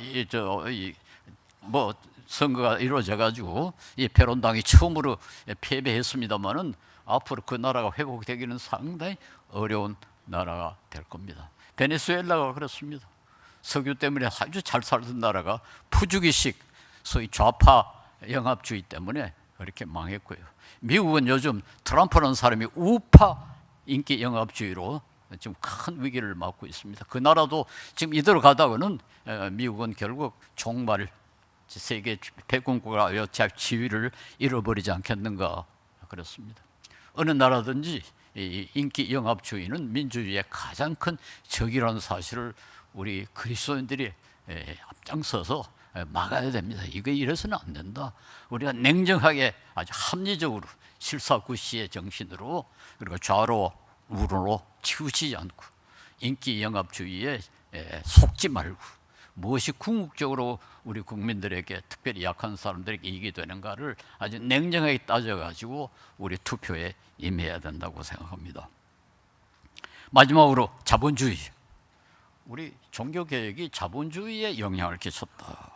선거가 이루어져 가지고 이 페론당이 처음으로 패배했습니다만은 앞으로 그 나라가 회복되기는 상당히 어려운 나라가 될 겁니다. 베네수엘라가 그렇습니다. 석유 때문에 아주 잘 살던 나라가 푸주기식 소위 좌파 영합주의 때문에 그렇게 망했고요. 미국은 요즘 트럼프라는 사람이 우파 인기 영합주의로 지금 큰 위기를 맞고 있습니다. 그 나라도 지금 이대로 가다가는 미국은 결국 종말, 세계 패권국가 지위를 잃어버리지 않겠는가 그렇습니다. 어느 나라든지 이 인기 영합주의는 민주주의의 가장 큰 적이라는 사실을 우리 그리스도인들이 앞장서서 막아야 됩니다. 이거 이래서는 안 된다. 우리가 냉정하게 아주 합리적으로 실사구시의 정신으로, 그리고 좌로 우로로 치우치지 않고, 인기 영합주의에 속지 말고, 무엇이 궁극적으로 우리 국민들에게, 특별히 약한 사람들에게 이익이 되는가를 아주 냉정하게 따져가지고 우리 투표에 임해야 된다고 생각합니다. 마지막으로 자본주의. 우리 종교개혁이 자본주의에 영향을 끼쳤다.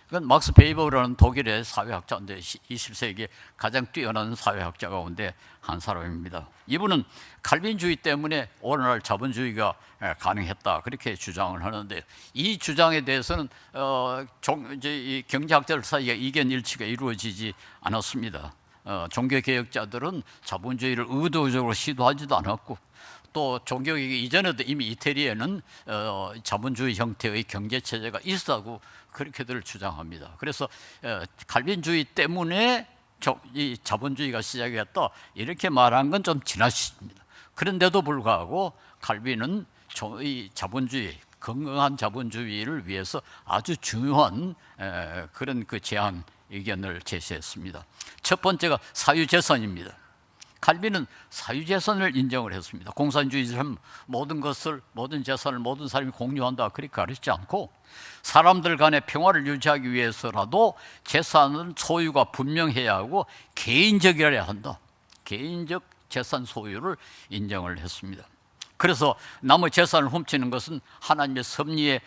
이건 막스 베이버라는 독일의 사회학자인데 20세기 가장 뛰어난 사회학자 가운데 한 사람입니다. 이분은 칼빈주의 때문에 오늘날 자본주의가 가능했다 그렇게 주장을 하는데, 이 주장에 대해서는 이제 이 경제학자들 사이에 이견 일치가 이루어지지 않았습니다. 종교개혁자들은 자본주의를 의도적으로 시도하지도 않았고, 또 종교개혁 이전에도 이미 이태리에는 자본주의 형태의 경제체제가 있었다고 그렇게들 주장합니다. 그래서 칼빈주의 때문에 이 자본주의가 시작했다 이렇게 말한 건 좀 지나치습니다. 그런데도 불구하고 칼빈은 이 자본주의, 건강한 자본주의를 위해서 아주 중요한 그런 그 제안 의견을 제시했습니다. 첫 번째가 사유재산입니다. 칼빈은 사유재산을 인정을 했습니다. 공산주의처럼 모든 것을, 모든 재산을 모든 사람이 공유한다 그렇게 가르치지 않고, 사람들 간의 평화를 유지하기 위해서라도 재산은 소유가 분명해야 하고 개인적이어야 한다. 개인적 재산 소유를 인정을 했습니다. 그래서 남의 재산을 훔치는 것은 하나님의 섭리에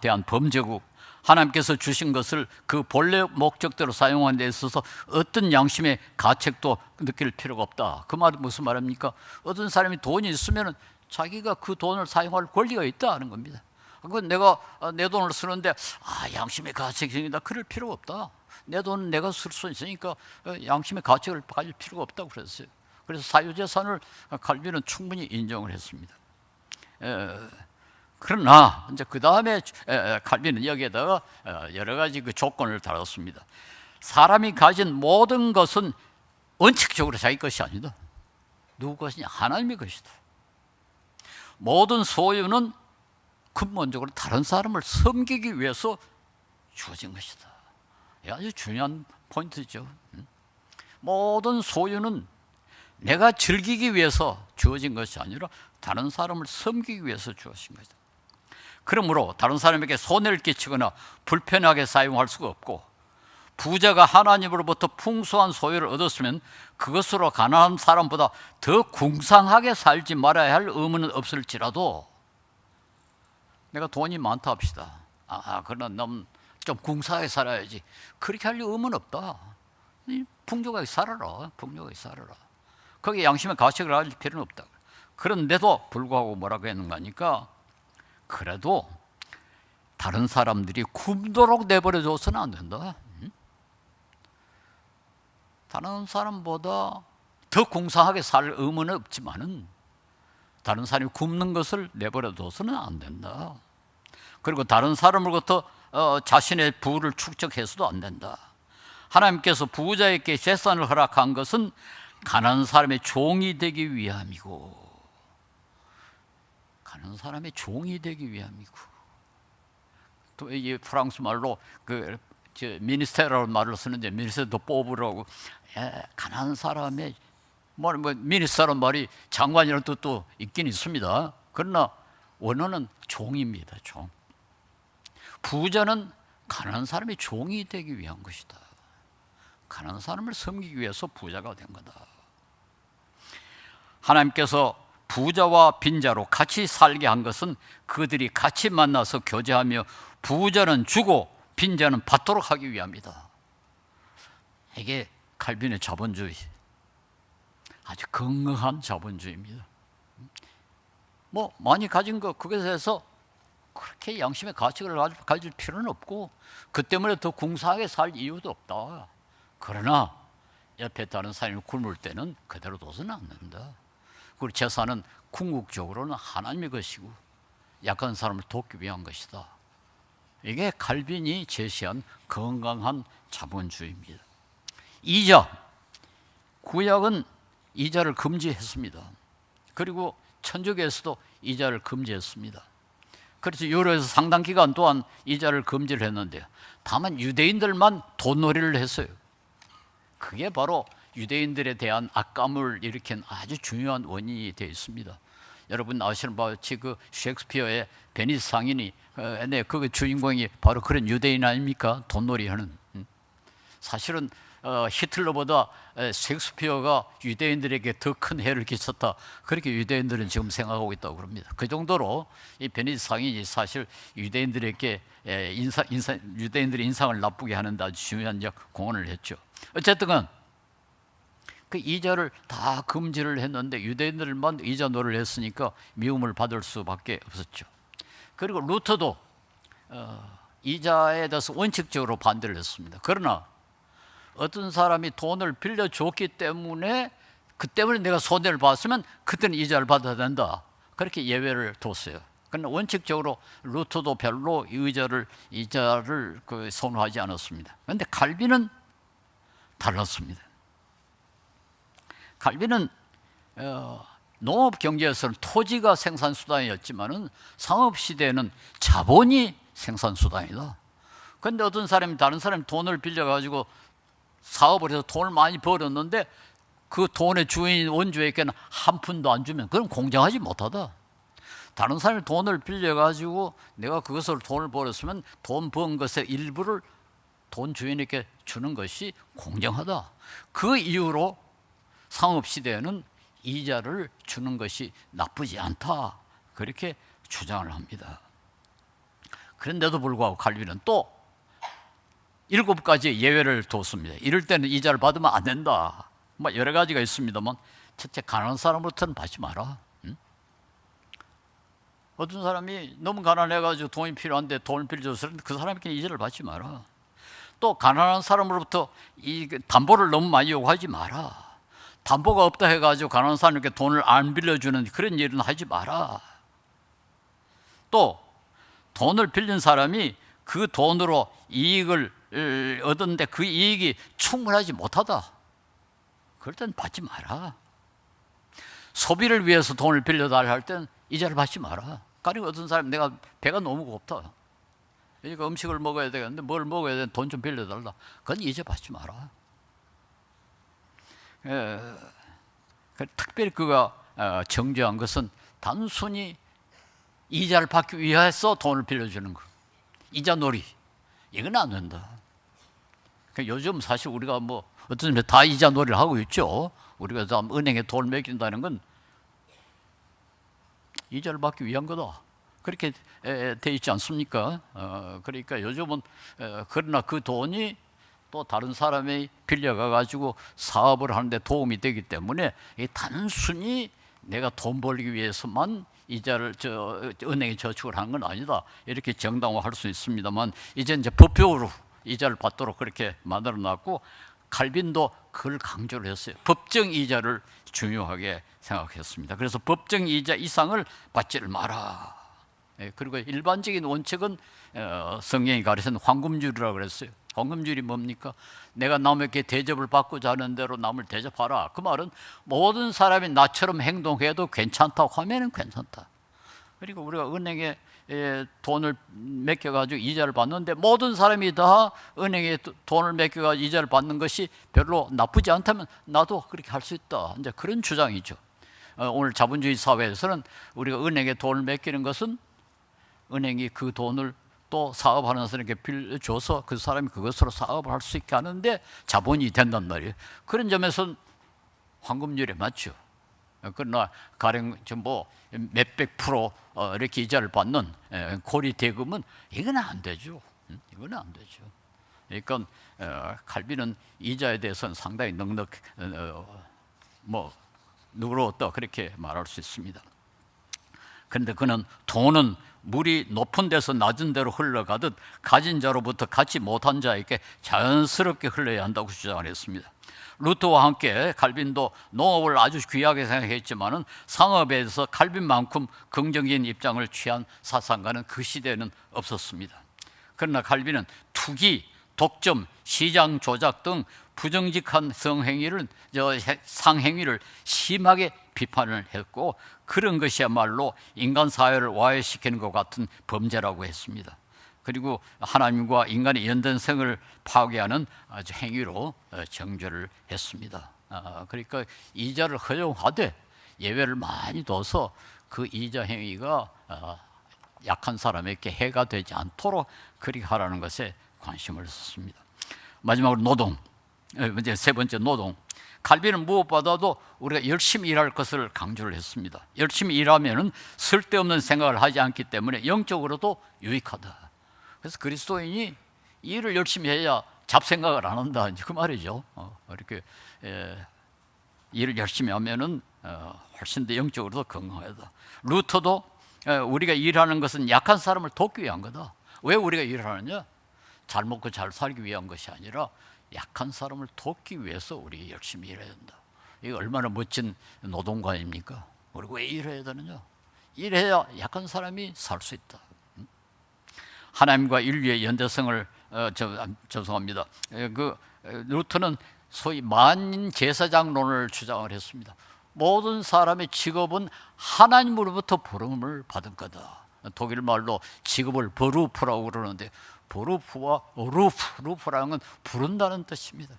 대한 범죄고, 하나님께서 주신 것을 그 본래 목적대로 사용하는 데 있어서 어떤 양심의 가책도 느낄 필요가 없다. 그 말은 무슨 말입니까? 어떤 사람이 돈이 있으면 자기가 그 돈을 사용할 권리가 있다는 겁니다. 그건 내가 내 돈을 쓰는데 양심의 가책이 생긴다, 그럴 필요가 없다. 내 돈은 내가 쓸 수 있으니까 양심의 가책을 가질 필요가 없다고 그랬어요. 그래서 사유재산을 칼빈은 충분히 인정을 했습니다. 그러나 이제 그 다음에 칼빈은 여기에다가 여러 가지 그 조건을 달았습니다. 사람이 가진 모든 것은 원칙적으로 자기 것이 아니다. 누구 것이냐? 하나님의 것이다. 모든 소유는 근본적으로 다른 사람을 섬기기 위해서 주어진 것이다. 이게 아주 중요한 포인트죠. 모든 소유는 내가 즐기기 위해서 주어진 것이 아니라 다른 사람을 섬기기 위해서 주어진 것이다. 그러므로 다른 사람에게 손해를 끼치거나 불편하게 사용할 수가 없고, 부자가 하나님으로부터 풍성한 소유를 얻었으면 그것으로 가난한 사람보다 더 궁상하게 살지 말아야 할 의무는 없을지라도, 내가 돈이 많다 합시다. 그러나 넌 좀 궁상하게 살아야지, 그렇게 할 의무는 없다. 풍족하게 살아라. 풍족하게 살아라. 거기에 양심의 가책을 가질 필요는 없다. 그런데도 불구하고 뭐라고 했는가 하니까, 그래도 다른 사람들이 굶도록 내버려줘서는 안 된다. 다른 사람보다 더 공상하게 살 의무는 없지만은 다른 사람이 굶는 것을 내버려둬서는 안 된다. 그리고 다른 사람으로부터 자신의 부를 축적해서도 안 된다. 하나님께서 부자에게 재산을 허락한 것은 가난한 사람의 종이 되기 위함이고, 가난한 사람의 종이 되기 위함이고, 또 이 프랑스 말로 그 미니스테라는 말을 쓰는데, 미니스테도 뽑으라고, 가난한 사람의 미니스테라는 말이 장관이라는 뜻도 있긴 있습니다. 그러나 원어는 종입니다. 종. 부자는 가난한 사람의 종이 되기 위한 것이다. 가난한 사람을 섬기기 위해서 부자가 된 거다. 하나님께서 부자와 빈자로 같이 살게 한 것은 그들이 같이 만나서 교제하며 부자는 주고 빈자는 받도록 하기 위함이다. 이게 칼빈의 자본주의, 아주 건강한 자본주의입니다. 뭐 많이 가진 거 그것에 대해서 그렇게 양심의 가책을 가질 필요는 없고, 그 때문에 더 궁사하게 살 이유도 없다. 그러나 옆에 다른 사람이 굶을 때는 그대로 둬서는 안 된다. 그리고 재산은 궁극적으로는 하나님의 것이고 약한 사람을 돕기 위한 것이다. 이게 칼빈이 제시한 건강한 자본주의입니다. 이자, 구약은 이자를 금지했습니다. 그리고 천주교에서도 이자를 금지했습니다. 그래서 유로에서 상당 기간 동안 이자를 금지를 했는데요. 다만 유대인들만 돈놀이를 했어요. 그게 바로 유대인들에 대한 악감을 일으킨 아주 중요한 원인이 되어 있습니다. 여러분 아시는 바와 같이 그 셰익스피어의 베니스 상인이 그 주인공이 바로 그런 유대인 아닙니까? 돈놀이하는. 사실은 히틀러보다 셰익스피어가 유대인들에게 더 큰 해를 끼쳤다. 그렇게 유대인들은 지금 생각하고 있다고 그럽니다. 그 정도로 이 베네딕트 상인이 사실 유대인들에게 유대인들의 인상을 나쁘게 하는 데 아주 중요한 공헌을 했죠. 어쨌든 그 이자를 다 금지를 했는데 유대인들만 이자 노를 했으니까 미움을 받을 수밖에 없었죠. 그리고 루터도 이자에 대해서 원칙적으로 반대를 했습니다. 그러나 어떤 사람이 돈을 빌려줬기 때문에 그 때문에 내가 손해를 봤으면 그때는 이자를 받아야 된다. 그렇게 예외를 뒀어요. 그러나 원칙적으로 루터도 별로 이자를 선호하지 않았습니다. 그런데 칼빈은 달랐습니다. 칼빈은 농업 경제에서는 토지가 생산 수단이었지만은 상업 시대에는 자본이 생산 수단이다. 그런데 어떤 사람이 다른 사람이 돈을 빌려 가지고 사업을 해서 돈을 많이 벌었는데 그 돈의 주인 원주에게는 한 푼도 안 주면 그건 공정하지 못하다. 다른 사람이 돈을 빌려 가지고 내가 그것으로 돈을 벌었으면 돈 번 것의 일부를 돈 주인에게 주는 것이 공정하다. 그 이유로 상업 시대에는 이자를 주는 것이 나쁘지 않다. 그렇게 주장을 합니다. 그런데도 불구하고 칼빈은 또 7가지 예외를 뒀습니다. 이럴 때는 이자를 받으면 안 된다. 뭐 여러 가지가 있습니다만, 첫째, 가난한 사람으로부터는 받지 마라. 어떤 사람이 너무 가난해가지고 돈이 필요한데 돈을 빌려줘서 그 사람에게 이자를 받지 마라. 또 가난한 사람으로부터 이 담보를 너무 많이 요구하지 마라. 담보가 없다 해가지고 가난한 사람에게 돈을 안 빌려주는 그런 일은 하지 마라. 또 돈을 빌린 사람이 그 돈으로 이익을 얻었는데 그 이익이 충분하지 못하다. 그럴 땐 받지 마라. 소비를 위해서 돈을 빌려달라 할 땐 이자를 받지 마라. 그리고 어떤 사람이 내가 배가 너무 고프다. 그러니까 음식을 먹어야 되겠는데 뭘 먹어야 되는데 돈 좀 빌려달라. 그건 이자 받지 마라. 특별히 그가 정죄한 것은 단순히 이자를 받기 위해서 돈을 빌려주는 것. 이자 놀이. 이건 안 된다. 요즘 사실 우리가 뭐 어떤 점에 다 이자 놀이를 하고 있죠. 우리가 은행에 돈을 맡긴다는 건 이자를 받기 위한 거다. 그렇게 돼 있지 않습니까? 그러니까 요즘은 그러나 그 돈이 또 다른 사람이 빌려가 가지고 사업을 하는데 도움이 되기 때문에 단순히 내가 돈 벌기 위해서만 이자를 은행에 저축을 하는 건 아니다. 이렇게 정당화할 수 있습니다만 이제 법적으로 이자를 받도록 그렇게 만들어 놨고 칼빈도 그걸 강조를 했어요. 법정 이자를 중요하게 생각했습니다. 그래서 법정 이자 이상을 받지를 마라. 그리고 일반적인 원칙은 성경이 가르치는 황금줄이라고 그랬어요. 황금줄이 뭡니까? 내가 남에게 대접을 받고자 하는 대로 남을 대접하라. 그 말은 모든 사람이 나처럼 행동해도 괜찮다고 하면은 괜찮다. 그리고 우리가 은행에 돈을 맡겨가지고 이자를 받는데 모든 사람이 다 은행에 돈을 맡겨가지고 이자를 받는 것이 별로 나쁘지 않다면 나도 그렇게 할 수 있다. 이제 그런 주장이죠. 오늘 자본주의 사회에서는 우리가 은행에 돈을 맡기는 것은 은행이 그 돈을 또 사업하는 사람에게 빌려줘서 그 사람이 그것으로 사업을 할 수 있게 하는데 자본이 된단 말이에요. 그런 점에서는 황금률에 맞죠. 그러나 가령 뭐 몇백 프로 이렇게 이자를 받는 고리 대금은 이건 안 되죠. 이건 안 되죠. 그러니까 칼빈은 이자에 대해서는 상당히 누그러웠다 그렇게 말할 수 있습니다. 그런데 그는 돈은 물이 높은 데서 낮은 데로 흘러가듯 가진 자로부터 갖지 못한 자에게 자연스럽게 흘러야 한다고 주장을 했습니다. 루터와 함께 칼빈도 농업을 아주 귀하게 생각했지만은 상업에서 칼빈만큼 긍정적인 입장을 취한 사상가는 그 시대에는 없었습니다. 그러나 칼빈은 투기, 독점, 시장 조작 등 부정직한 상행위를 심하게 비판을 했고 그런 것이야말로 인간 사회를 와해시키는 것 같은 범죄라고 했습니다. 그리고 하나님과 인간의 연단성을 파괴하는 아주 행위로 정죄를 했습니다. 그러니까 이자를 허용하되 예외를 많이 둬서 그 이자 행위가 약한 사람에게 해가 되지 않도록 그렇게 하라는 것에 관심을 썼습니다. 마지막으로 노동. 이제 세 번째 노동. 칼빈은 무엇보다도 우리가 열심히 일할 것을 강조를 했습니다. 열심히 일하면은 쓸데없는 생각을 하지 않기 때문에 영적으로도 유익하다. 그래서 그리스도인이 일을 열심히 해야 잡생각을 안 한다, 이제 그 말이죠. 이렇게 일을 열심히 하면은 훨씬 더 영적으로도 건강하다. 루터도 우리가 일하는 것은 약한 사람을 돕기 위한 거다. 왜 우리가 일을 하느냐? 잘 먹고 잘 살기 위한 것이 아니라 약한 사람을 돕기 위해서 우리가 열심히 일해야 된다. 이게 얼마나 멋진 노동관입니까? 그리고 왜 일해야 되느냐? 일해야 약한 사람이 살 수 있다. 하나님과 인류의 연대성을 죄송합니다. 루터는 소위 만인 제사장론을 주장을 했습니다. 모든 사람의 직업은 하나님으로부터 부름을 받은 거다. 독일 말로 직업을 버루프라고 그러는데 버루프와 루프라는 건 부른다는 뜻입니다.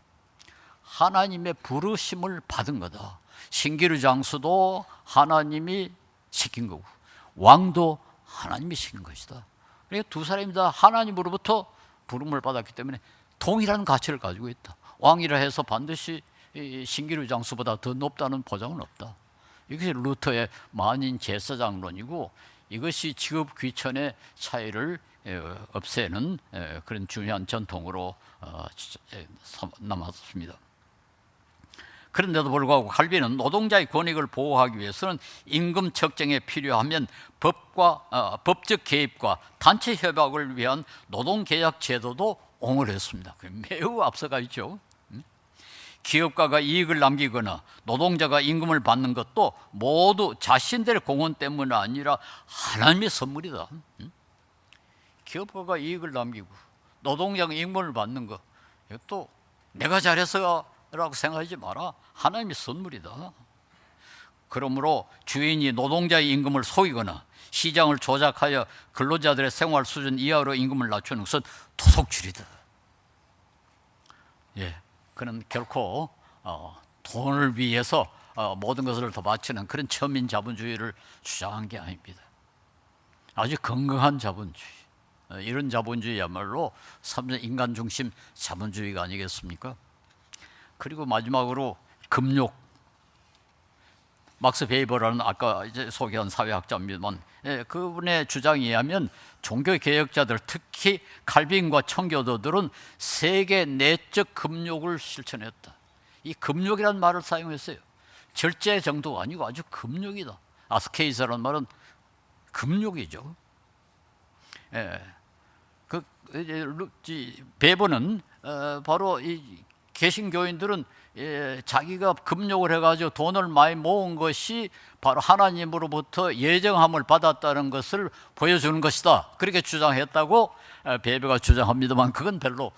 하나님의 부르심을 받은 거다. 신기루 장수도 하나님이 시킨 거고 왕도 하나님이 시킨 것이다. 그러니까 두 사람이 다 하나님으로부터 부름을 받았기 때문에 동일한 가치를 가지고 있다. 왕이라 해서 반드시 신기루 장수보다 더 높다는 보장은 없다. 이것이 루터의 만인 제사장론이고 이것이 직업 귀천의 차이를 없애는 그런 중요한 전통으로 남았습니다. 그런데도 불구하고 칼빈은 노동자의 권익을 보호하기 위해서는 임금 책정에 필요하면 법적 개입과 단체 협약을 위한 노동계약 제도도 옹호했습니다. 매우 앞서가 있죠. 기업가가 이익을 남기거나 노동자가 임금을 받는 것도 모두 자신들의 공헌 때문이 아니라 하나님의 선물이다. 기업가가 이익을 남기고 노동자가 임금을 받는 것, 이것도 내가 잘해서라고 생각하지 마라. 하나님의 선물이다. 그러므로 주인이 노동자의 임금을 속이거나 시장을 조작하여 근로자들의 생활 수준 이하로 임금을 낮추는 것은 토속주의다. 그는 결코 돈을 위해서 모든 것을 더 바치는 그런 천민 자본주의를 주장한 게 아닙니다. 아주 건강한 자본주의, 이런 자본주의야말로 인간 중심 자본주의가 아니겠습니까? 그리고 마지막으로 금욕. 막스 베이버라는 아까 이제 소개한 사회학자입니다만 그분의 주장에 의하면 종교 개혁자들, 특히 칼빈과 청교도들은 세계 내적 금욕을 실천했다. 이 금욕이라는 말을 사용했어요. 절제 정도가 아니고 아주 금욕이다. 아스케이스라는 말은 금욕이죠. 베버는 바로 이 개신교인들은 자기가 금욕을 해가지고 돈을 많이 모은 것이 바로 하나님으로부터 예정함을 받았다는 것을 보여주는 것이다. 그렇게 주장했다고 베베가 주장합니다만 그건 별로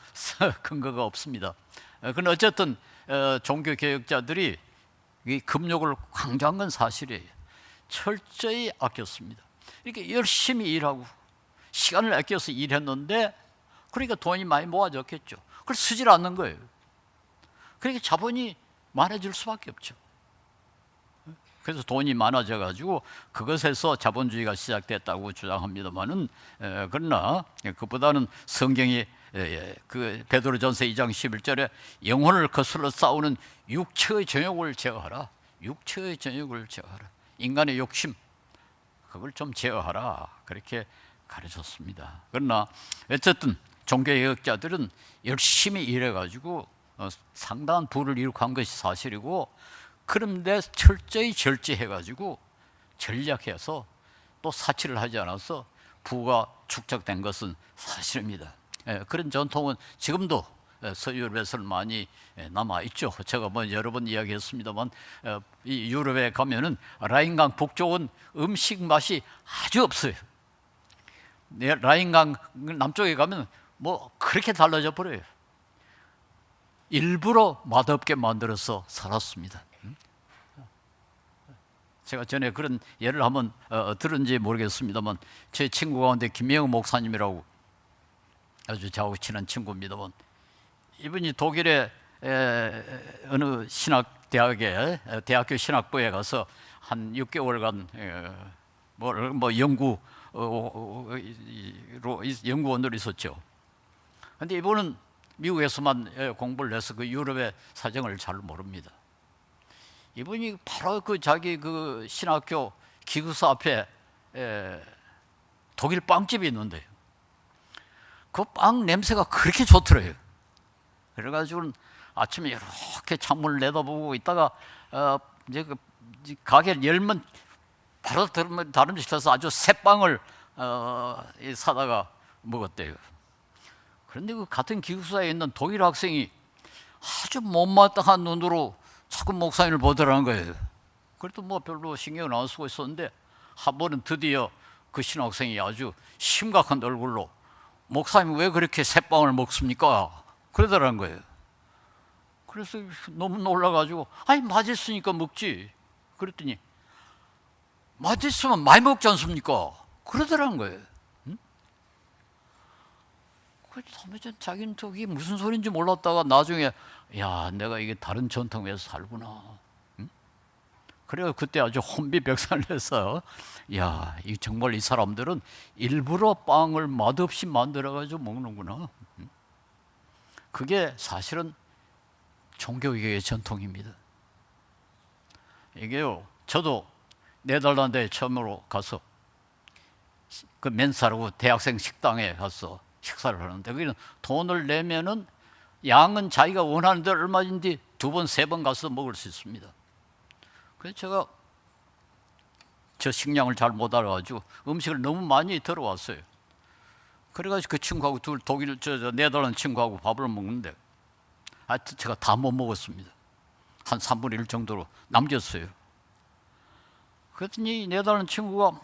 근거가 없습니다. 그런데 어쨌든 종교 개혁자들이 이 금욕을 강조한 건 사실이에요. 철저히 아꼈습니다. 이렇게 열심히 일하고 시간을 아껴서 일했는데 그러니까 돈이 많이 모아졌겠죠. 그걸 쓰질 않는 거예요. 그러니까 자본이 많아질 수밖에 없죠. 그래서 돈이 많아져 가지고 그것에서 자본주의가 시작됐다고 주장합니다만은 그러나 그보다는 성경이 그 베드로전서 2장 11절에 영혼을 거슬러 싸우는 육체의 정욕을 제어하라. 육체의 정욕을 제어하라. 인간의 욕심 그걸 좀 제어하라. 그렇게 가르쳤습니다. 그러나 어쨌든 종교개혁자들은 열심히 일해 가지고 상당한 부를 이룩한 것이 사실이고 그런데 철저히 절제해가지고 전략해서 또 사치를 하지 않아서 부가 축적된 것은 사실입니다. 그런 전통은 지금도 서유럽에서는 많이 남아있죠. 제가 여러 번 이야기했습니다만 이 유럽에 가면은 라인강 북쪽은 음식 맛이 아주 없어요. 라인강 남쪽에 가면 뭐 그렇게 달라져 버려요. 일부러 맛없게 만들어서 살았습니다. 제가 전에 그런 예를 한번 들은지 모르겠습니다만 제 친구 가운데 김영우 목사님이라고 아주 저하고 친한 친구입니다만 이분이 독일의 어느 신학대학에 대학교 신학부에 가서 한 6개월간 연구원으로 있었죠. 그런데 이분은 미국에서만 공부를 해서 그 유럽의 사정을 잘 모릅니다. 이분이 바로 그 자기 그 신학교 기숙사 앞에 독일 빵집이 있는데요. 그 빵 냄새가 그렇게 좋더래요. 그래가지고 아침에 이렇게 창문을 내다보고 있다가 이제 그 가게를 열면 바로 다른 집 가서 아주 새 빵을 사다가 먹었대요. 그런데 그 같은 기숙사에 있는 독일 학생이 아주 못마땅한 눈으로 자꾸 목사님을 보더라는 거예요. 그래도 뭐 별로 신경을 안 쓰고 있었는데 한 번은 드디어 그 신학생이 아주 심각한 얼굴로 목사님 왜 그렇게 새빵을 먹습니까? 그러더라는 거예요. 그래서 너무 놀라가지고 아니 맛있으니까 먹지. 그랬더니 맛있으면 많이 먹지 않습니까? 그러더라는 거예요. 그래서 자기는 저게 무슨 소리인지 몰랐다가 나중에 야 내가 이게 다른 전통에서 살구나. 그래서 그때 아주 혼비백산을 해서 야, 이 정말 이 사람들은 일부러 빵을 맛없이 만들어가지고 먹는구나. 그게 사실은 종교개혁의 전통입니다. 이게요, 저도 네덜란드에 처음으로 가서 그 멘사라고 대학생 식당에 가서 식사를 하는데 거기는 돈을 내면은 양은 자기가 원하는 대로 얼마인지 2번, 3번 가서 먹을 수 있습니다. 그래서 제가 저 식량을 잘 못 알아가지고 음식을 너무 많이 들어왔어요. 그래가지고 그 친구하고 독일 네덜란드 친구하고 밥을 먹는데 하여튼 제가 다 못 먹었습니다. 한 3분의 1 정도로 남겼어요. 그랬더니 네덜란드 친구가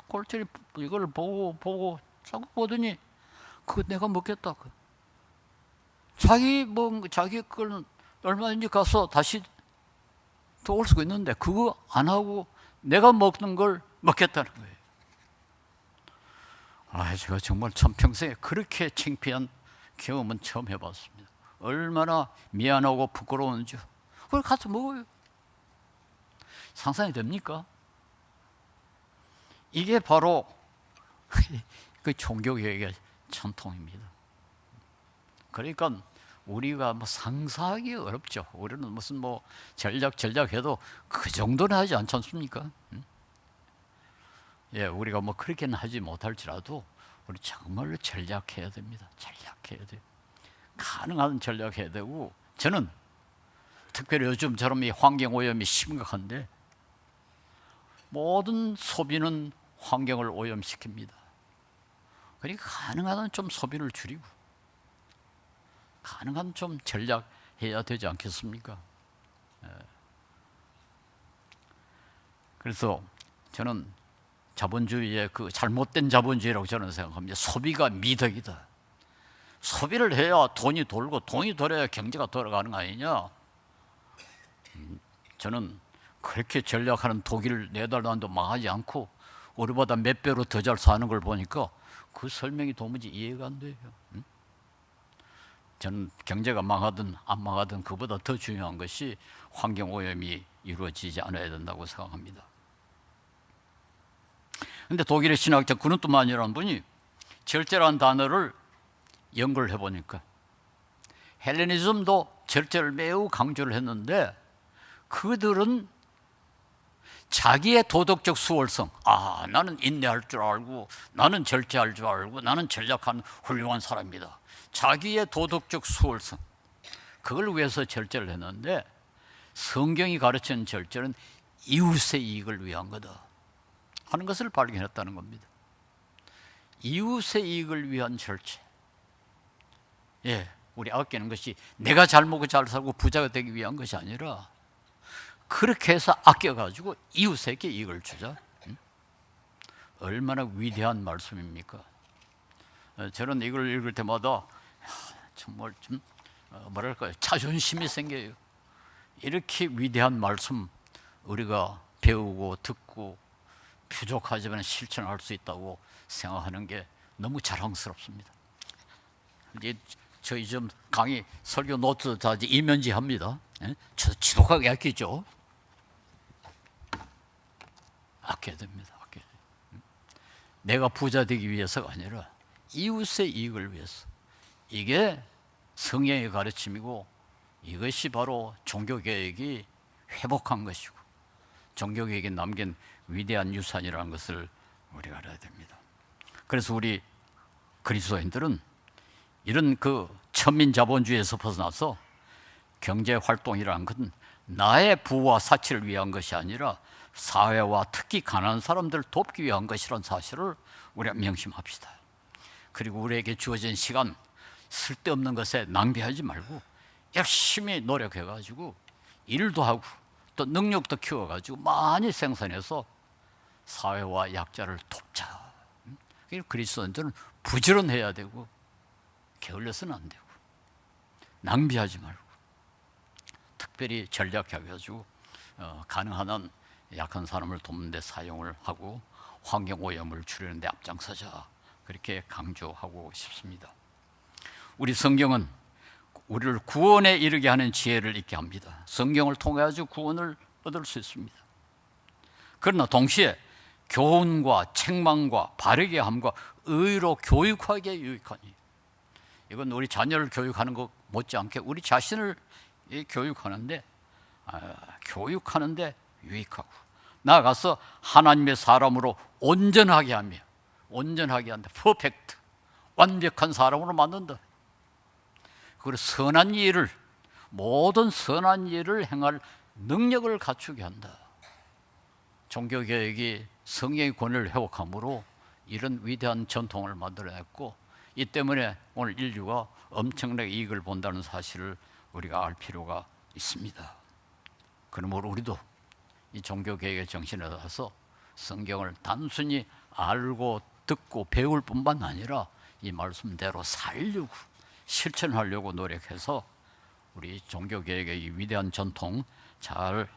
꼴찌 이걸 보고 자꾸 보더니 그거 내가 먹겠다. 자기 걸 얼마든지 가서 다시 또 올 수가 있는데 그거 안 하고 내가 먹는 걸 먹겠다는 거예요. 제가 정말 참 평생에 그렇게 창피한 경험은 처음 해봤습니다. 얼마나 미안하고 부끄러운지. 그걸 가서 먹어요. 상상이 됩니까? 이게 바로 그 종교개혁의 전통입니다. 그러니까 우리가 뭐 상상하기 어렵죠. 우리는 무슨 뭐 전략해도 그 정도는 하지 않지 않습니까? 예, 우리가 뭐 그렇게는 하지 못할지라도 우리 정말로 전략해야 됩니다. 전략해야 돼요. 가능한 전략해야 되고 저는 특별히 요즘처럼 이 환경 오염이 심각한데 모든 소비는 환경을 오염시킵니다. 그러니까 가능한 한 좀 소비를 줄이고 가능한 좀 전략해야 되지 않겠습니까? 그래서 저는 자본주의의 그 잘못된 자본주의라고 저는 생각합니다. 소비가 미덕이다. 소비를 해야 돈이 돌고 돈이 돌아야 경제가 돌아가는 거 아니냐? 저는 그렇게 전략하는 독일, 네덜란드 망하지 않고 우리보다 몇 배로 더 잘 사는 걸 보니까 그 설명이 도무지 이해가 안 돼요. 저는 경제가 망하든 안 망하든 그보다 더 중요한 것이 환경 오염이 이루어지지 않아야 된다고 생각합니다. 그런데 독일의 신학자 그누트만이라는 분이 절제라는 단어를 연구를 해보니까 헬레니즘도 절제를 매우 강조를 했는데 그들은 자기의 도덕적 수월성, 나는 인내할 줄 알고 나는 절제할 줄 알고 나는 전략하는 훌륭한 사람이다. 자기의 도덕적 수월성, 그걸 위해서 절제를 했는데 성경이 가르치는 절제는 이웃의 이익을 위한 거다 하는 것을 발견했다는 겁니다. 이웃의 이익을 위한 절제. 예, 우리 아끼는 것이 내가 잘 먹고 잘 살고 부자가 되기 위한 것이 아니라 그렇게 해서 아껴가지고 이웃에게 이익을 주자. 얼마나 위대한 말씀입니까? 저는 이걸 읽을 때마다 정말 좀 뭐랄까요, 자존심이 생겨요. 이렇게 위대한 말씀 우리가 배우고 듣고 부족하지만 실천할 수 있다고 생각하는 게 너무 자랑스럽습니다. 이제 저희 좀 강의 설교 노트 다 이면지 합니다. 저 지독하게 아끼죠. 아껴야 됩니다. 아껴야 돼요. 내가 부자 되기 위해서가 아니라 이웃의 이익을 위해서. 이게 성령의 가르침이고 이것이 바로 종교개혁이 회복한 것이고 종교개혁이 남긴 위대한 유산이라는 것을 우리가 알아야 됩니다. 그래서 우리 그리스도인들은 이런 그 천민자본주의에서 벗어나서 경제활동이라는 것은 나의 부와 사치를 위한 것이 아니라 사회와 특히 가난한 사람들을 돕기 위한 것이라는 사실을 우리가 명심합시다. 그리고 우리에게 주어진 시간 쓸데없는 것에 낭비하지 말고 열심히 노력해가지고 일도 하고 또 능력도 키워가지고 많이 생산해서 사회와 약자를 돕자. 그리스도인들은 부지런해야 되고 게을러서는 안 되고 낭비하지 말고 특별히 전략해가지고 가능한 한 약한 사람을 돕는 데 사용을 하고 환경오염을 줄이는 데 앞장서자, 그렇게 강조하고 싶습니다. 우리 성경은 우리를 구원에 이르게 하는 지혜를 있게 합니다. 성경을 통해 가지고 구원을 얻을 수 있습니다. 그러나 동시에 교훈과 책망과 바르게 함과 의로 교육하기에 유익하니, 이건 우리 자녀를 교육하는 것 못지않게 우리 자신을 교육하는데 유익하고, 나아가서 하나님의 사람으로 온전하게 하며, 퍼펙트, 완벽한 사람으로 만든다. 그리고 모든 선한 일을 행할 능력을 갖추게 한다. 종교개혁이 성령의 권위를 회복함으로 이런 위대한 전통을 만들어냈고, 이 때문에 오늘 인류가 엄청나게 이익을 본다는 사실을 우리가 알 필요가 있습니다. 그러므로 우리도 이 종교개혁의 정신에 따라서 성경을 단순히 알고 듣고 배울 뿐만 아니라 이 말씀대로 살려고, 실천하려고 노력해서 우리 종교개혁의 이 위대한 전통 잘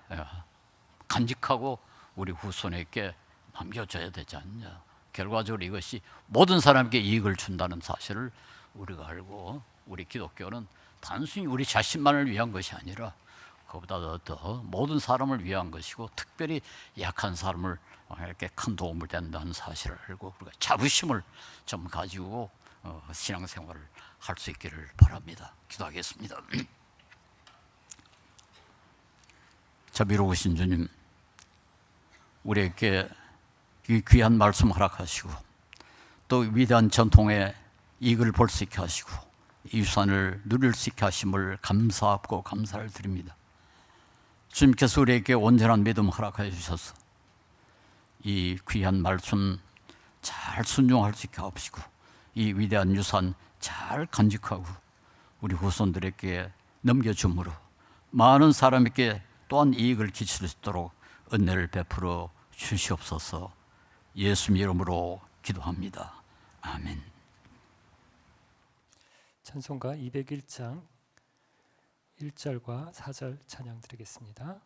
간직하고 우리 후손에게 남겨줘야 되지 않냐. 결과적으로 이것이 모든 사람에게 이익을 준다는 사실을 우리가 알고, 우리 기독교는 단순히 우리 자신만을 위한 것이 아니라 그보다 더 모든 사람을 위한 것이고, 특별히 약한 사람을 이렇게 큰 도움을 된다는 사실을 알고 우리가 자부심을 좀 가지고 신앙생활을 할 수 있기를 바랍니다. 기도하겠습니다. 자비로우신 주님, 우리에게 이 귀한 말씀 허락하시고 또 위대한 전통의 이익을 볼 수 있게 하시고 이 유산을 누릴 수 있게 하심을 감사하고 감사를 드립니다. 주님께서 우리에게 온전한 믿음 허락하여 주셔서 이 귀한 말씀 잘 순종할 수 있게 하시고 이 위대한 유산 잘 간직하고 우리 후손들에게 넘겨줌으로 많은 사람에게 또한 이익을 끼칠 수 있도록 은혜를 베풀어 주시옵소서. 예수님 이름으로 기도합니다. 아멘. 찬송가 201장 1절과 4절 찬양 드리겠습니다.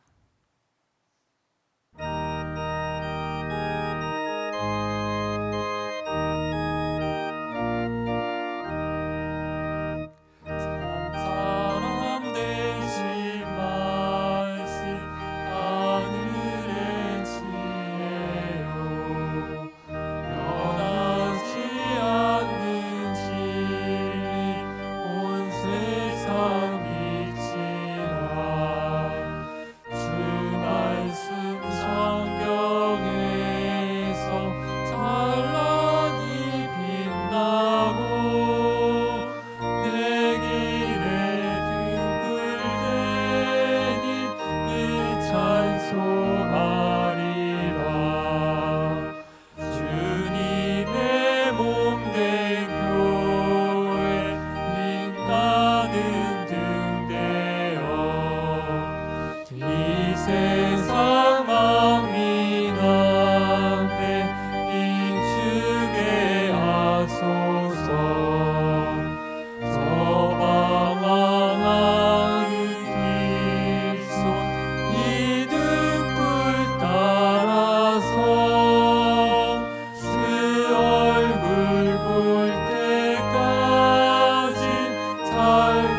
주 얼굴 볼 때까지 잘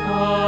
가.